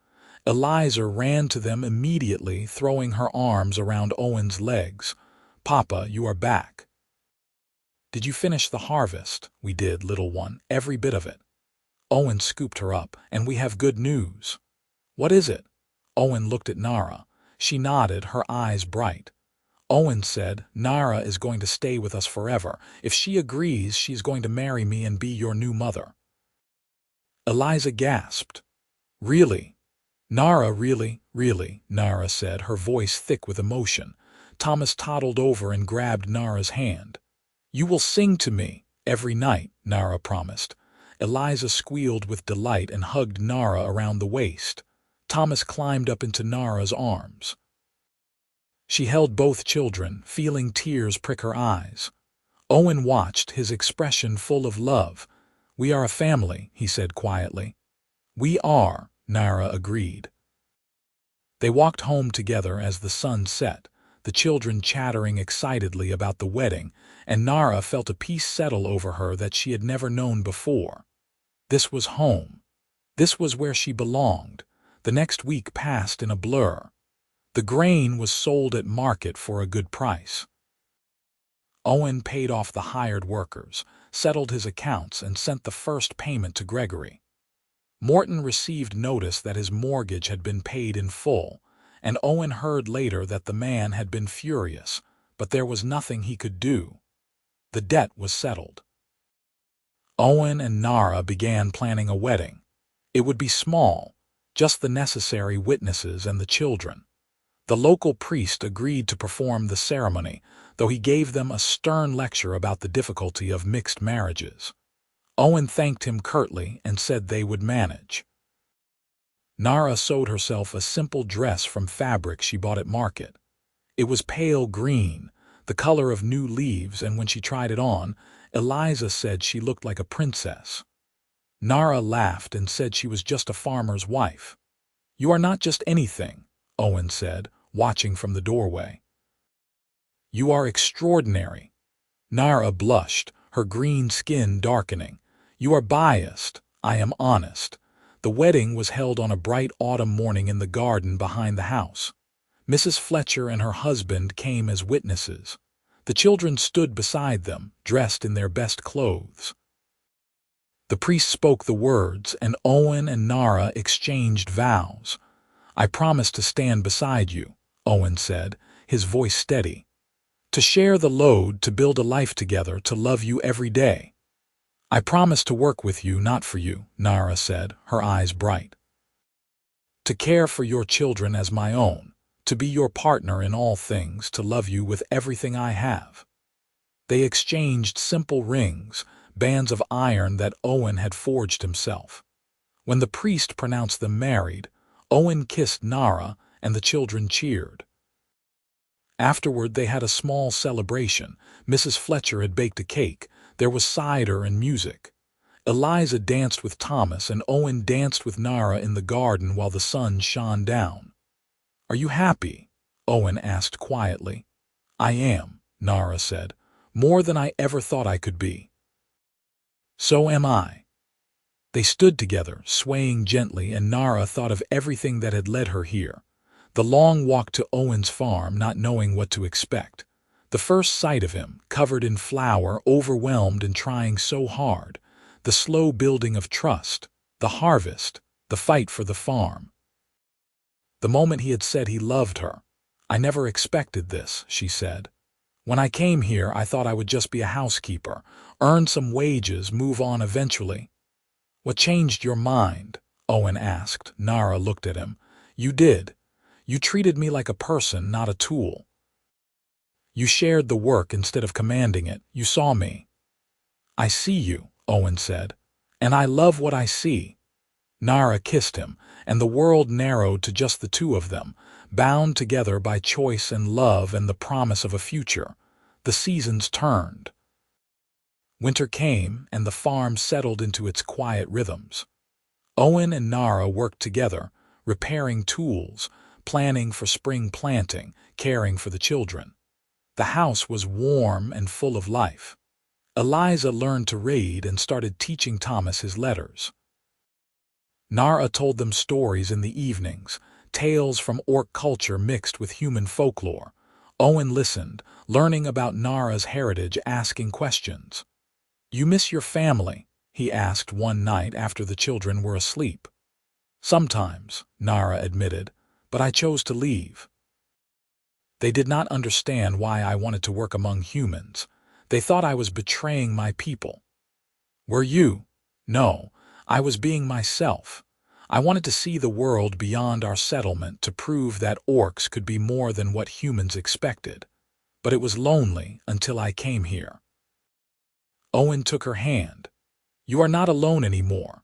Eliza ran to them immediately, throwing her arms around Owen's legs. "Papa, you are back." "Did you finish the harvest?" "We did, little one, every bit of it." Owen scooped her up. "And we have good news." "What is it?" Owen looked at Nara. She nodded, her eyes bright. Owen said, "Nara is going to stay with us forever. If she agrees, she is going to marry me and be your new mother." Eliza gasped. "Really?" "Nara, really, really," Nara said, her voice thick with emotion. Thomas toddled over and grabbed Nara's hand. "You will sing to me every night," Nara promised. Eliza squealed with delight and hugged Nara around the waist. Thomas climbed up into Nara's arms. She held both children, feeling tears prick her eyes. Owen watched, his expression full of love. "We are a family," he said quietly. "We are," Nara agreed. They walked home together as the sun set, the children chattering excitedly about the wedding, and Nara felt a peace settle over her that she had never known before. This was home. This was where she belonged. The next week passed in a blur. The grain was sold at market for a good price. Owen paid off the hired workers, settled his accounts, and sent the first payment to Gregory. Morton received notice that his mortgage had been paid in full, and Owen heard later that the man had been furious, but there was nothing he could do. The debt was settled. Owen and Nara began planning a wedding. It would be small, just the necessary witnesses and the children. The local priest agreed to perform the ceremony, though he gave them a stern lecture about the difficulty of mixed marriages. Owen thanked him curtly and said they would manage. Nara sewed herself a simple dress from fabric she bought at market. It was pale green, the color of new leaves, and when she tried it on, Eliza said she looked like a princess. Nara laughed and said she was just a farmer's wife. "You are not just anything," Owen said, watching from the doorway. "You are extraordinary." Nara blushed, her green skin darkening. "You are biased. I am honest." The wedding was held on a bright autumn morning in the garden behind the house. Mrs. Fletcher and her husband came as witnesses. The children stood beside them, dressed in their best clothes. The priest spoke the words, and Owen and Nara exchanged vows. "I promise to stand beside you," Owen said, his voice steady. "To share the load, to build a life together, to love you every day." "I promise to work with you, not for you," Nara said, her eyes bright. "To care for your children as my own, to be your partner in all things, to love you with everything I have." They exchanged simple rings, bands of iron that Owen had forged himself. When the priest pronounced them married, Owen kissed Nara and the children cheered. Afterward they had a small celebration. Mrs. Fletcher had baked a cake. There was cider and music. Eliza danced with Thomas and Owen danced with Nara in the garden while the sun shone down. "Are you happy?" Owen asked quietly. "I am," Nara said, "more than I ever thought I could be." "So am I." They stood together, swaying gently, and Nara thought of everything that had led her here. The long walk to Owen's farm, not knowing what to expect. The first sight of him, covered in flour, overwhelmed and trying so hard. The slow building of trust, the harvest, the fight for the farm. The moment he had said he loved her. "I never expected this," she said. "When I came here, I thought I would just be a housekeeper, earn some wages, move on eventually." "What changed your mind?" Owen asked. Nara looked at him. "You did. You treated me like a person, not a tool. You shared the work instead of commanding it. You saw me." "I see you," Owen said, "and I love what I see." Nara kissed him, and the world narrowed to just the two of them, bound together by choice and love and the promise of a future. The seasons turned. Winter came, and the farm settled into its quiet rhythms. Owen and Nara worked together, repairing tools, planning for spring planting, caring for the children. The house was warm and full of life. Eliza learned to read and started teaching Thomas his letters. Nara told them stories in the evenings, tales from orc culture mixed with human folklore. Owen listened, learning about Nara's heritage, asking questions. "You miss your family?" he asked one night after the children were asleep. "Sometimes," Nara admitted, "but I chose to leave." They did not understand why I wanted to work among humans. They thought I was betraying my people. "Were you?" "No, I was being myself. I wanted to see the world beyond our settlement, to prove that orcs could be more than what humans expected. But it was lonely until I came here." Owen took her hand. "You are not alone anymore."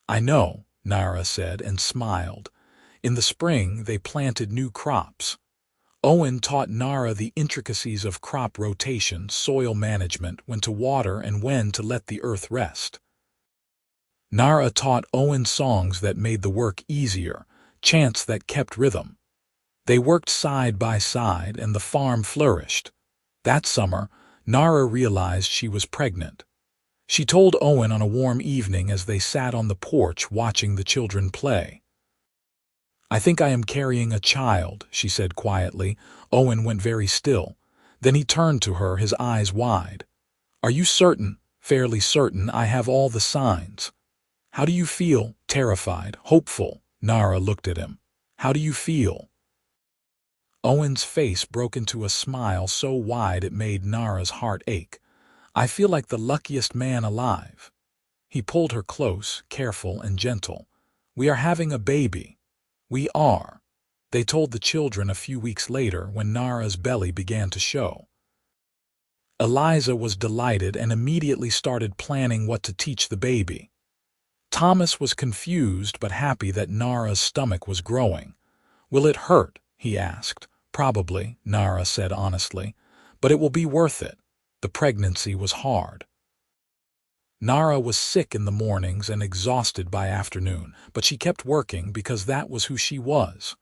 "I know," Nara said and smiled. In the spring, they planted new crops. Owen taught Nara the intricacies of crop rotation, soil management, when to water and when to let the earth rest. Nara taught Owen songs that made the work easier, chants that kept rhythm. They worked side by side, and the farm flourished. That summer, Nara realized she was pregnant. She told Owen on a warm evening as they sat on the porch watching the children play. "I think I am carrying a child," she said quietly. Owen went very still. Then he turned to her, his eyes wide. "Are you certain?" "Fairly certain. I have all the signs." "How do you feel?" "Terrified, hopeful." Nara looked at him. "How do you feel?" Owen's face broke into a smile so wide it made Nara's heart ache. "I feel like the luckiest man alive." He pulled her close, careful and gentle. "We are having a baby." "We are," they told the children a few weeks later when Nara's belly began to show. Eliza was delighted and immediately started planning what to teach the baby. Thomas was confused but happy that Nara's stomach was growing. "Will it hurt?" he asked. "Probably," Nara said honestly, "but it will be worth it." The pregnancy was hard. Nara was sick in the mornings and exhausted by afternoon, but she kept working because that was who she was.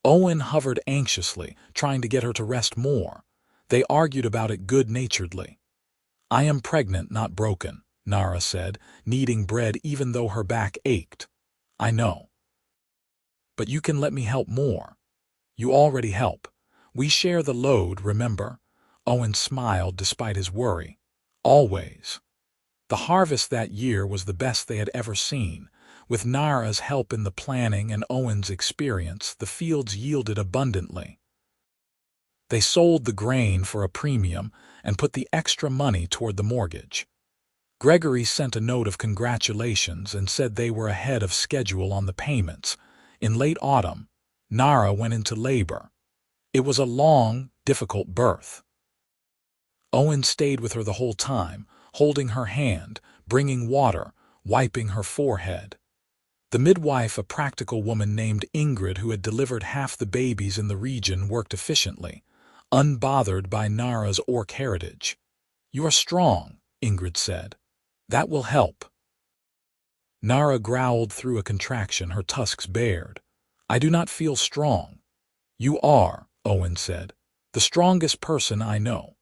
Owen hovered anxiously, trying to get her to rest more. They argued about it good-naturedly. "I am pregnant, not broken," Nara said, kneading bread even though her back ached. "I know. But you can let me help more." "You already help. We share the load, remember?" Owen smiled despite his worry. "Always." The harvest that year was the best they had ever seen. With Nara's help in the planning and Owen's experience, the fields yielded abundantly. They sold the grain for a premium and put the extra money toward the mortgage. Gregory sent a note of congratulations and said they were ahead of schedule on the payments. In late autumn, Nara went into labor. It was a long, difficult birth. Owen stayed with her the whole time, holding her hand, bringing water, wiping her forehead. The midwife, a practical woman named Ingrid who had delivered half the babies in the region, worked efficiently, unbothered by Nara's Orc heritage. "You are strong," Ingrid said. "That will help." Nara growled through a contraction, her tusks bared. "I do not feel strong." "You are," Owen said. "The strongest person I know."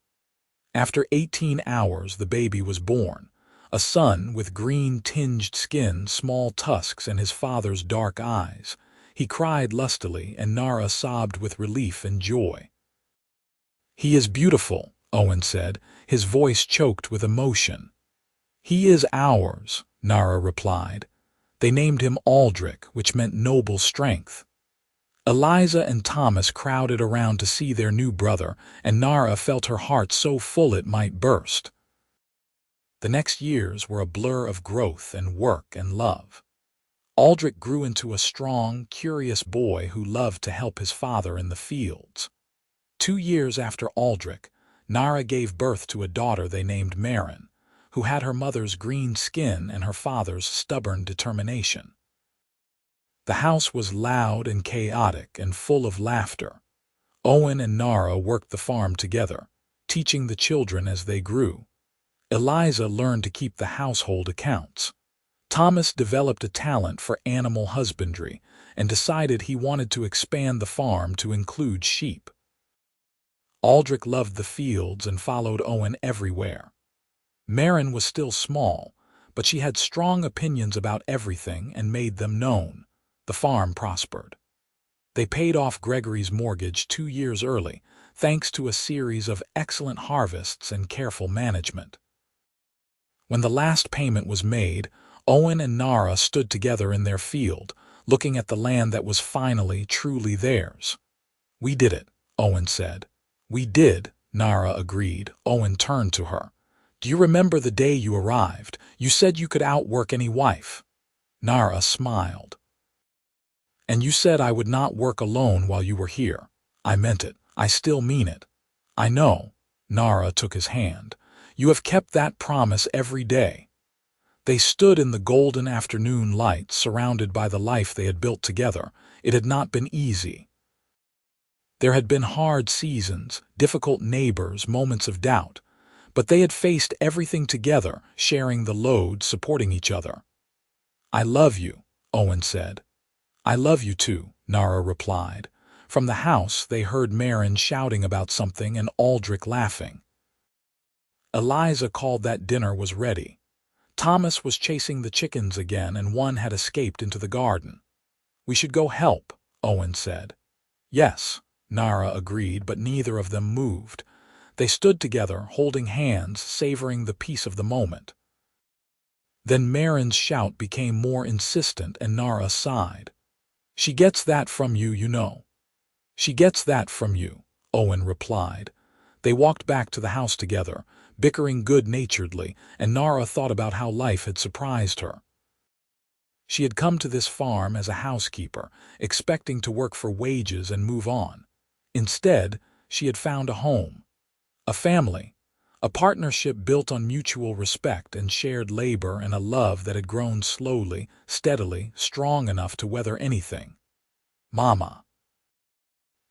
After 18 hours, the baby was born. A son with green-tinged skin, small tusks, and his father's dark eyes. He cried lustily, and Nara sobbed with relief and joy. "He is beautiful," Owen said, his voice choked with emotion. "He is ours," Nara replied. They named him Aldrich, which meant noble strength. Eliza and Thomas crowded around to see their new brother, and Nara felt her heart so full it might burst. The next years were a blur of growth and work and love. Aldrich grew into a strong, curious boy who loved to help his father in the fields. 2 years after Aldrich, Nara gave birth to a daughter they named Marin, who had her mother's green skin and her father's stubborn determination. The house was loud and chaotic and full of laughter. Owen and Nara worked the farm together, teaching the children as they grew. Eliza learned to keep the household accounts. Thomas developed a talent for animal husbandry and decided he wanted to expand the farm to include sheep. Aldrich loved the fields and followed Owen everywhere. Marin was still small, but she had strong opinions about everything and made them known. The farm prospered. They paid off Gregory's mortgage 2 years early, thanks to a series of excellent harvests and careful management. When the last payment was made, Owen and Nara stood together in their field, looking at the land that was finally, truly theirs. "We did it," Owen said. "We did," Nara agreed. Owen turned to her. "Do you remember the day you arrived? You said you could outwork any wife." Nara smiled. "And you said I would not work alone while you were here." "I meant it. I still mean it." "I know." Nara took his hand. "You have kept that promise every day." They stood in the golden afternoon light, surrounded by the life they had built together. It had not been easy. There had been hard seasons, difficult neighbors, moments of doubt, but they had faced everything together, sharing the load, supporting each other. "I love you," Owen said. "I love you too," Nara replied. From the house, they heard Marin shouting about something and Aldrich laughing. Eliza called that dinner was ready. Thomas was chasing the chickens again, and one had escaped into the garden. "We should go help," Owen said. "Yes," Nara agreed, but neither of them moved. They stood together, holding hands, savoring the peace of the moment. Then Marin's shout became more insistent, and Nara sighed. "She gets that from you, you know." "She gets that from you," Owen replied. They walked back to the house together, bickering good-naturedly, and Nara thought about how life had surprised her. She had come to this farm as a housekeeper, expecting to work for wages and move on. Instead, she had found a home, a family, a partnership built on mutual respect and shared labor, and a love that had grown slowly, steadily, strong enough to weather anything. Mama.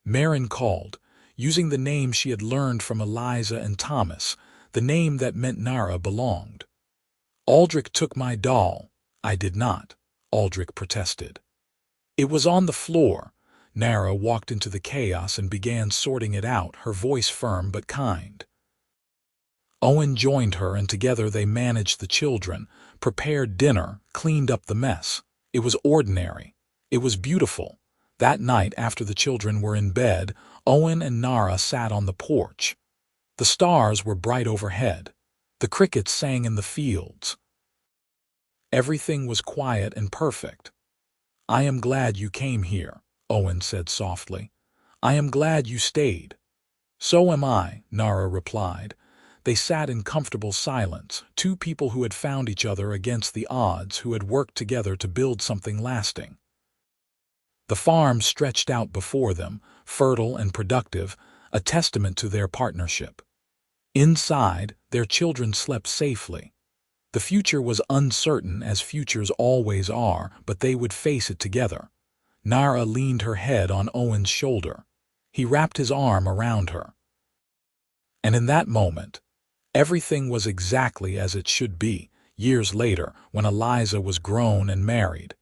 Marin called, using the name she had learned from Eliza and Thomas, the name that meant Nara belonged. Aldrich took my doll. I did not, Aldrich protested. It was on the floor. Nara walked into the chaos and began sorting it out, her voice firm but kind. Owen joined her, and together they managed the children, prepared dinner, cleaned up the mess. It was ordinary. It was beautiful. That night, after the children were in bed, Owen and Nara sat on the porch. The stars were bright overhead. The crickets sang in the fields. Everything was quiet and perfect. "I am glad you came here," Owen said softly. "I am glad you stayed." "So am I," Nara replied. They sat in comfortable silence, two people who had found each other against the odds, who had worked together to build something lasting. The farm stretched out before them, fertile and productive, a testament to their partnership. Inside, their children slept safely. The future was uncertain, as futures always are, but they would face it together. Nara leaned her head on Owen's shoulder. He wrapped his arm around her. And in that moment, everything was exactly as it should be. Years later, when Eliza was grown and married,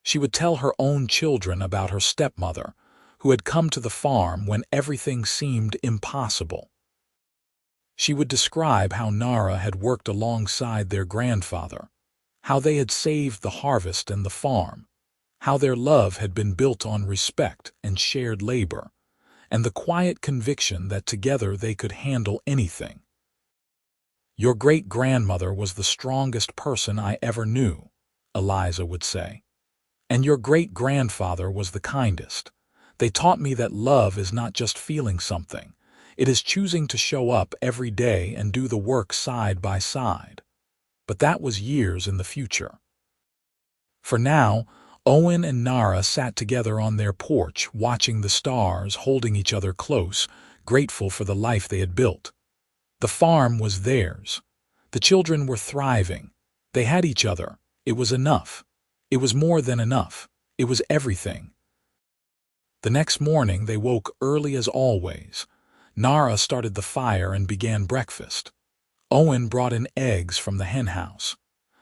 she would tell her own children about her stepmother, who had come to the farm when everything seemed impossible. She would describe how Nara had worked alongside their grandfather, how they had saved the harvest and the farm, how their love had been built on respect and shared labor, and the quiet conviction that together they could handle anything. "Your great-grandmother was the strongest person I ever knew," Eliza would say. "And your great-grandfather was the kindest. They taught me that love is not just feeling something. It is choosing to show up every day and do the work side by side." But that was years in the future. For now, Owen and Nara sat together on their porch, watching the stars, holding each other close, grateful for the life they had built. The farm was theirs. The children were thriving. They had each other. It was enough. It was more than enough. It was everything. The next morning they woke early as always. Nara started the fire and began breakfast. Owen brought in eggs from the henhouse.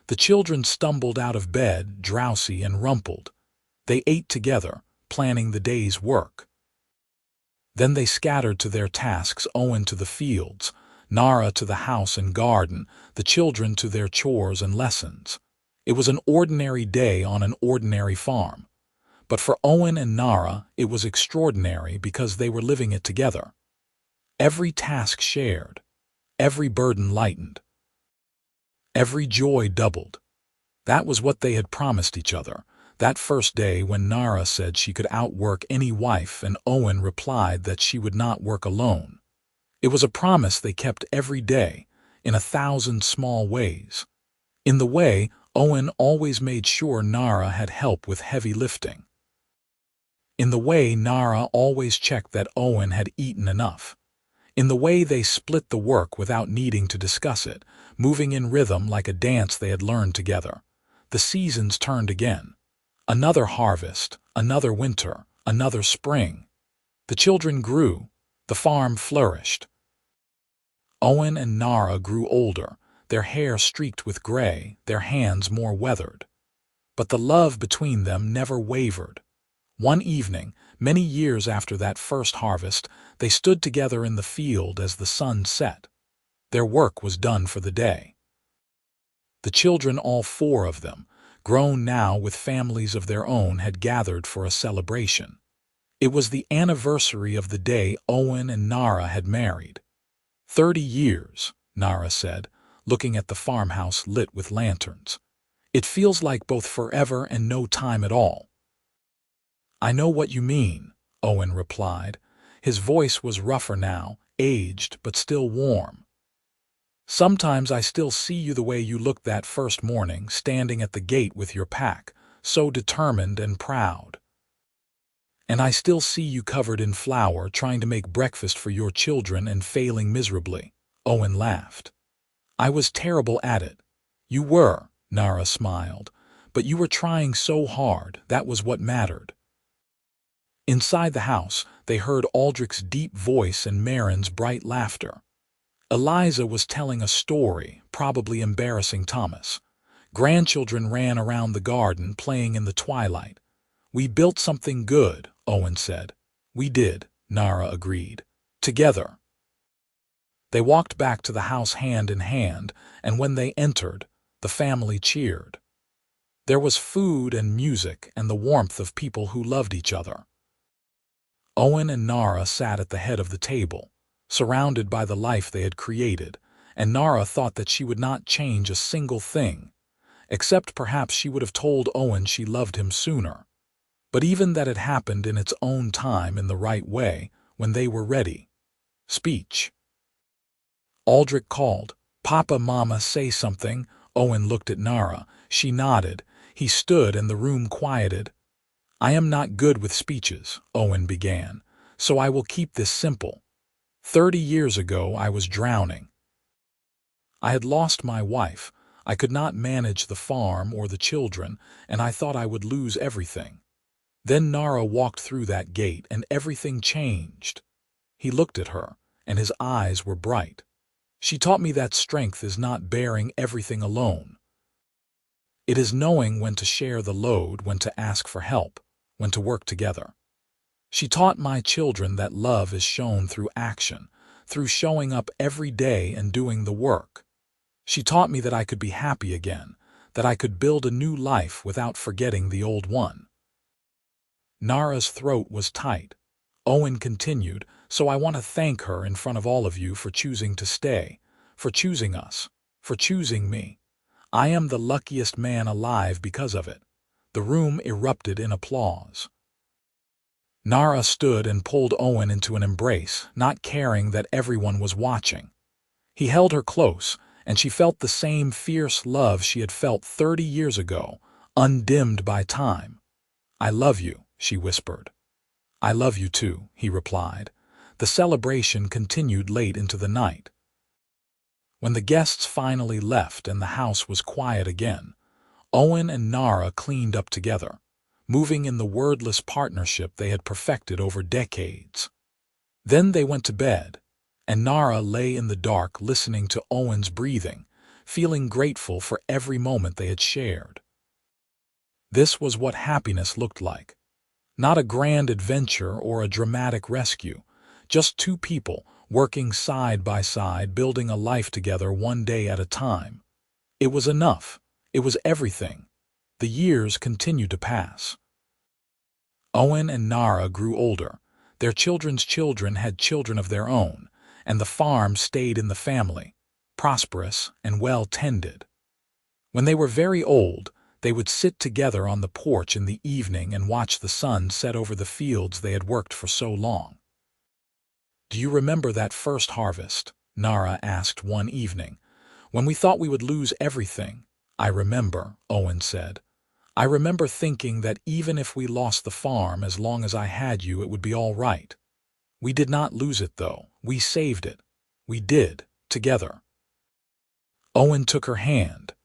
The children stumbled out of bed, drowsy and rumpled. They ate together, planning the day's work. Then they scattered to their tasks, Owen to the fields, Nara to the house and garden, the children to their chores and lessons. It was an ordinary day on an ordinary farm. But for Owen and Nara, it was extraordinary because they were living it together. Every task shared, every burden lightened, every joy doubled. That was what they had promised each other. That first day when Nara said she could outwork any wife and Owen replied that she would not work alone. It was a promise they kept every day, in 1,000 small ways. In the way, Owen always made sure Nara had help with heavy lifting. In the way, Nara always checked that Owen had eaten enough. In the way, they split the work without needing to discuss it, moving in rhythm like a dance they had learned together. The seasons turned again. Another harvest, another winter, another spring. The children grew. The farm flourished. Owen and Nara grew older, their hair streaked with gray, their hands more weathered. But the love between them never wavered. One evening, many years after that first harvest, they stood together in the field as the sun set. Their work was done for the day. The children, all 4 of them, grown now with families of their own, had gathered for a celebration. It was the anniversary of the day Owen and Nara had married. 30 years, Nara said, looking at the farmhouse lit with lanterns. "It feels like both forever and no time at all." "I know what you mean," Owen replied. His voice was rougher now, aged but still warm. Sometimes I still see you the way you looked that first morning, standing at the gate with your pack, so determined and proud. And I still see you covered in flour, trying to make breakfast for your children and failing miserably." Owen laughed. "I was terrible at it." "You were," Nara smiled, "but you were trying so hard, that was what mattered." Inside the house, they heard Aldrich's deep voice and Marin's bright laughter. Eliza was telling a story, probably embarrassing Thomas. Grandchildren ran around the garden, playing in the twilight. "We built something good," Owen said. "We did," Nara agreed. "Together." They walked back to the house hand in hand, and when they entered, the family cheered. There was food and music and the warmth of people who loved each other. Owen and Nara sat at the head of the table, surrounded by the life they had created, and Nara thought that she would not change a single thing, except perhaps she would have told Owen she loved him sooner. But even that had happened in its own time, in the right way, when they were ready. Speech. Aldrich called, "Papa, Mama, say something." Owen looked at Nara. She nodded. He stood and the room quieted. "I am not good with speeches," Owen began, "so I will keep this simple. 30 years ago I was drowning. I had lost my wife. I could not manage the farm or the children, and I thought I would lose everything. Then Nara walked through that gate and everything changed." He looked at her, and his eyes were bright. "She taught me that strength is not bearing everything alone. It is knowing when to share the load, when to ask for help, when to work together. She taught my children that love is shown through action, through showing up every day and doing the work. She taught me that I could be happy again, that I could build a new life without forgetting the old one." Nara's throat was tight. Owen continued, "So I want to thank her in front of all of you for choosing to stay, for choosing us, for choosing me. I am the luckiest man alive because of it." The room erupted in applause. Nara stood and pulled Owen into an embrace, not caring that everyone was watching. He held her close, and she felt the same fierce love she had felt 30 years ago, undimmed by time. "I love you," she whispered. "I love you too," he replied. The celebration continued late into the night. When the guests finally left and the house was quiet again, Owen and Nara cleaned up together, moving in the wordless partnership they had perfected over decades. Then they went to bed, and Nara lay in the dark listening to Owen's breathing, feeling grateful for every moment they had shared. This was what happiness looked like. Not a grand adventure or a dramatic rescue, just two people working side by side, building a life together one day at a time. It was enough. It was everything. The years continued to pass. Owen and Nara grew older. Their children's children had children of their own, and the farm stayed in the family, prosperous and well tended. When they were very old, they would sit together on the porch in the evening and watch the sun set over the fields they had worked for so long. "Do you remember that first harvest?" Nara asked one evening. "When we thought we would lose everything?" "I remember," Owen said. "I remember thinking that even if we lost the farm, as long as I had you, it would be all right. We did not lose it, though. We saved it. We did, together." Owen took her hand.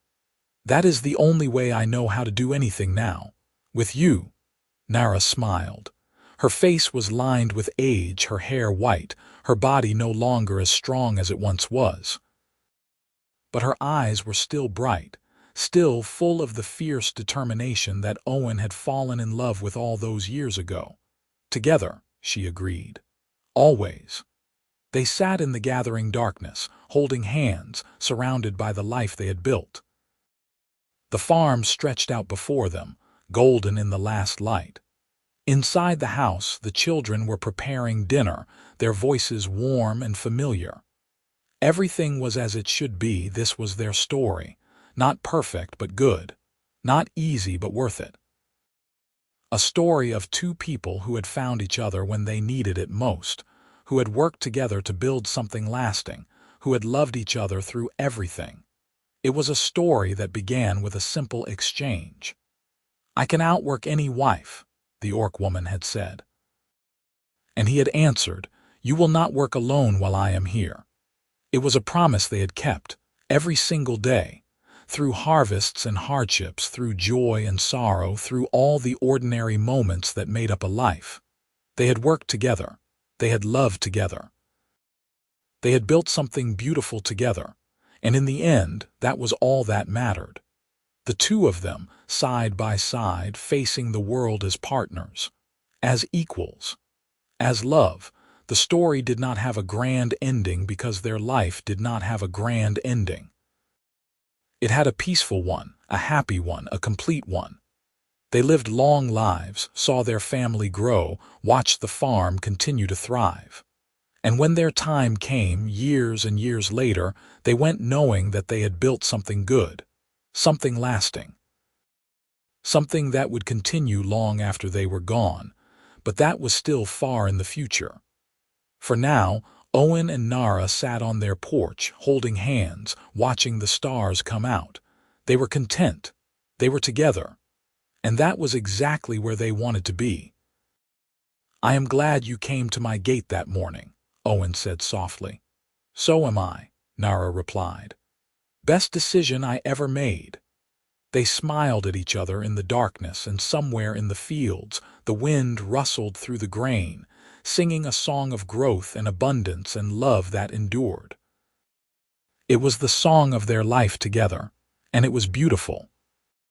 "That is the only way I know how to do anything now. With you." Nara smiled. Her face was lined with age, her hair white, her body no longer as strong as it once was. But her eyes were still bright, still full of the fierce determination that Owen had fallen in love with all those years ago. "Together," she agreed. "Always." They sat in the gathering darkness, holding hands, surrounded by the life they had built. The farm stretched out before them, golden in the last light. Inside the house, the children were preparing dinner, their voices warm and familiar. Everything was as it should be. This was their story. Not perfect, but good. Not easy, but worth it. A story of two people who had found each other when they needed it most, who had worked together to build something lasting, who had loved each other through everything. It was a story that began with a simple exchange. "I can outwork any wife," the orc woman had said. And he had answered, "You will not work alone while I am here." It was a promise they had kept, every single day, through harvests and hardships, through joy and sorrow, through all the ordinary moments that made up a life. They had worked together. They had loved together. They had built something beautiful together, and in the end, that was all that mattered. The two of them, side by side, facing the world as partners, as equals, as love. The story did not have a grand ending because their life did not have a grand ending. It had a peaceful one, a happy one, a complete one. They lived long lives, saw their family grow, watched the farm continue to thrive. And when their time came, years and years later, they went knowing that they had built something good, something lasting, something that would continue long after they were gone, but that was still far in the future. For now, Owen and Nara sat on their porch, holding hands, watching the stars come out. They were content. They were together. And that was exactly where they wanted to be. "I am glad you came to my gate that morning," Owen said softly. "So am I," Nara replied. "Best decision I ever made." They smiled at each other in the darkness, and somewhere in the fields, the wind rustled through the grain, singing a song of growth and abundance and love that endured. It was the song of their life together, and it was beautiful.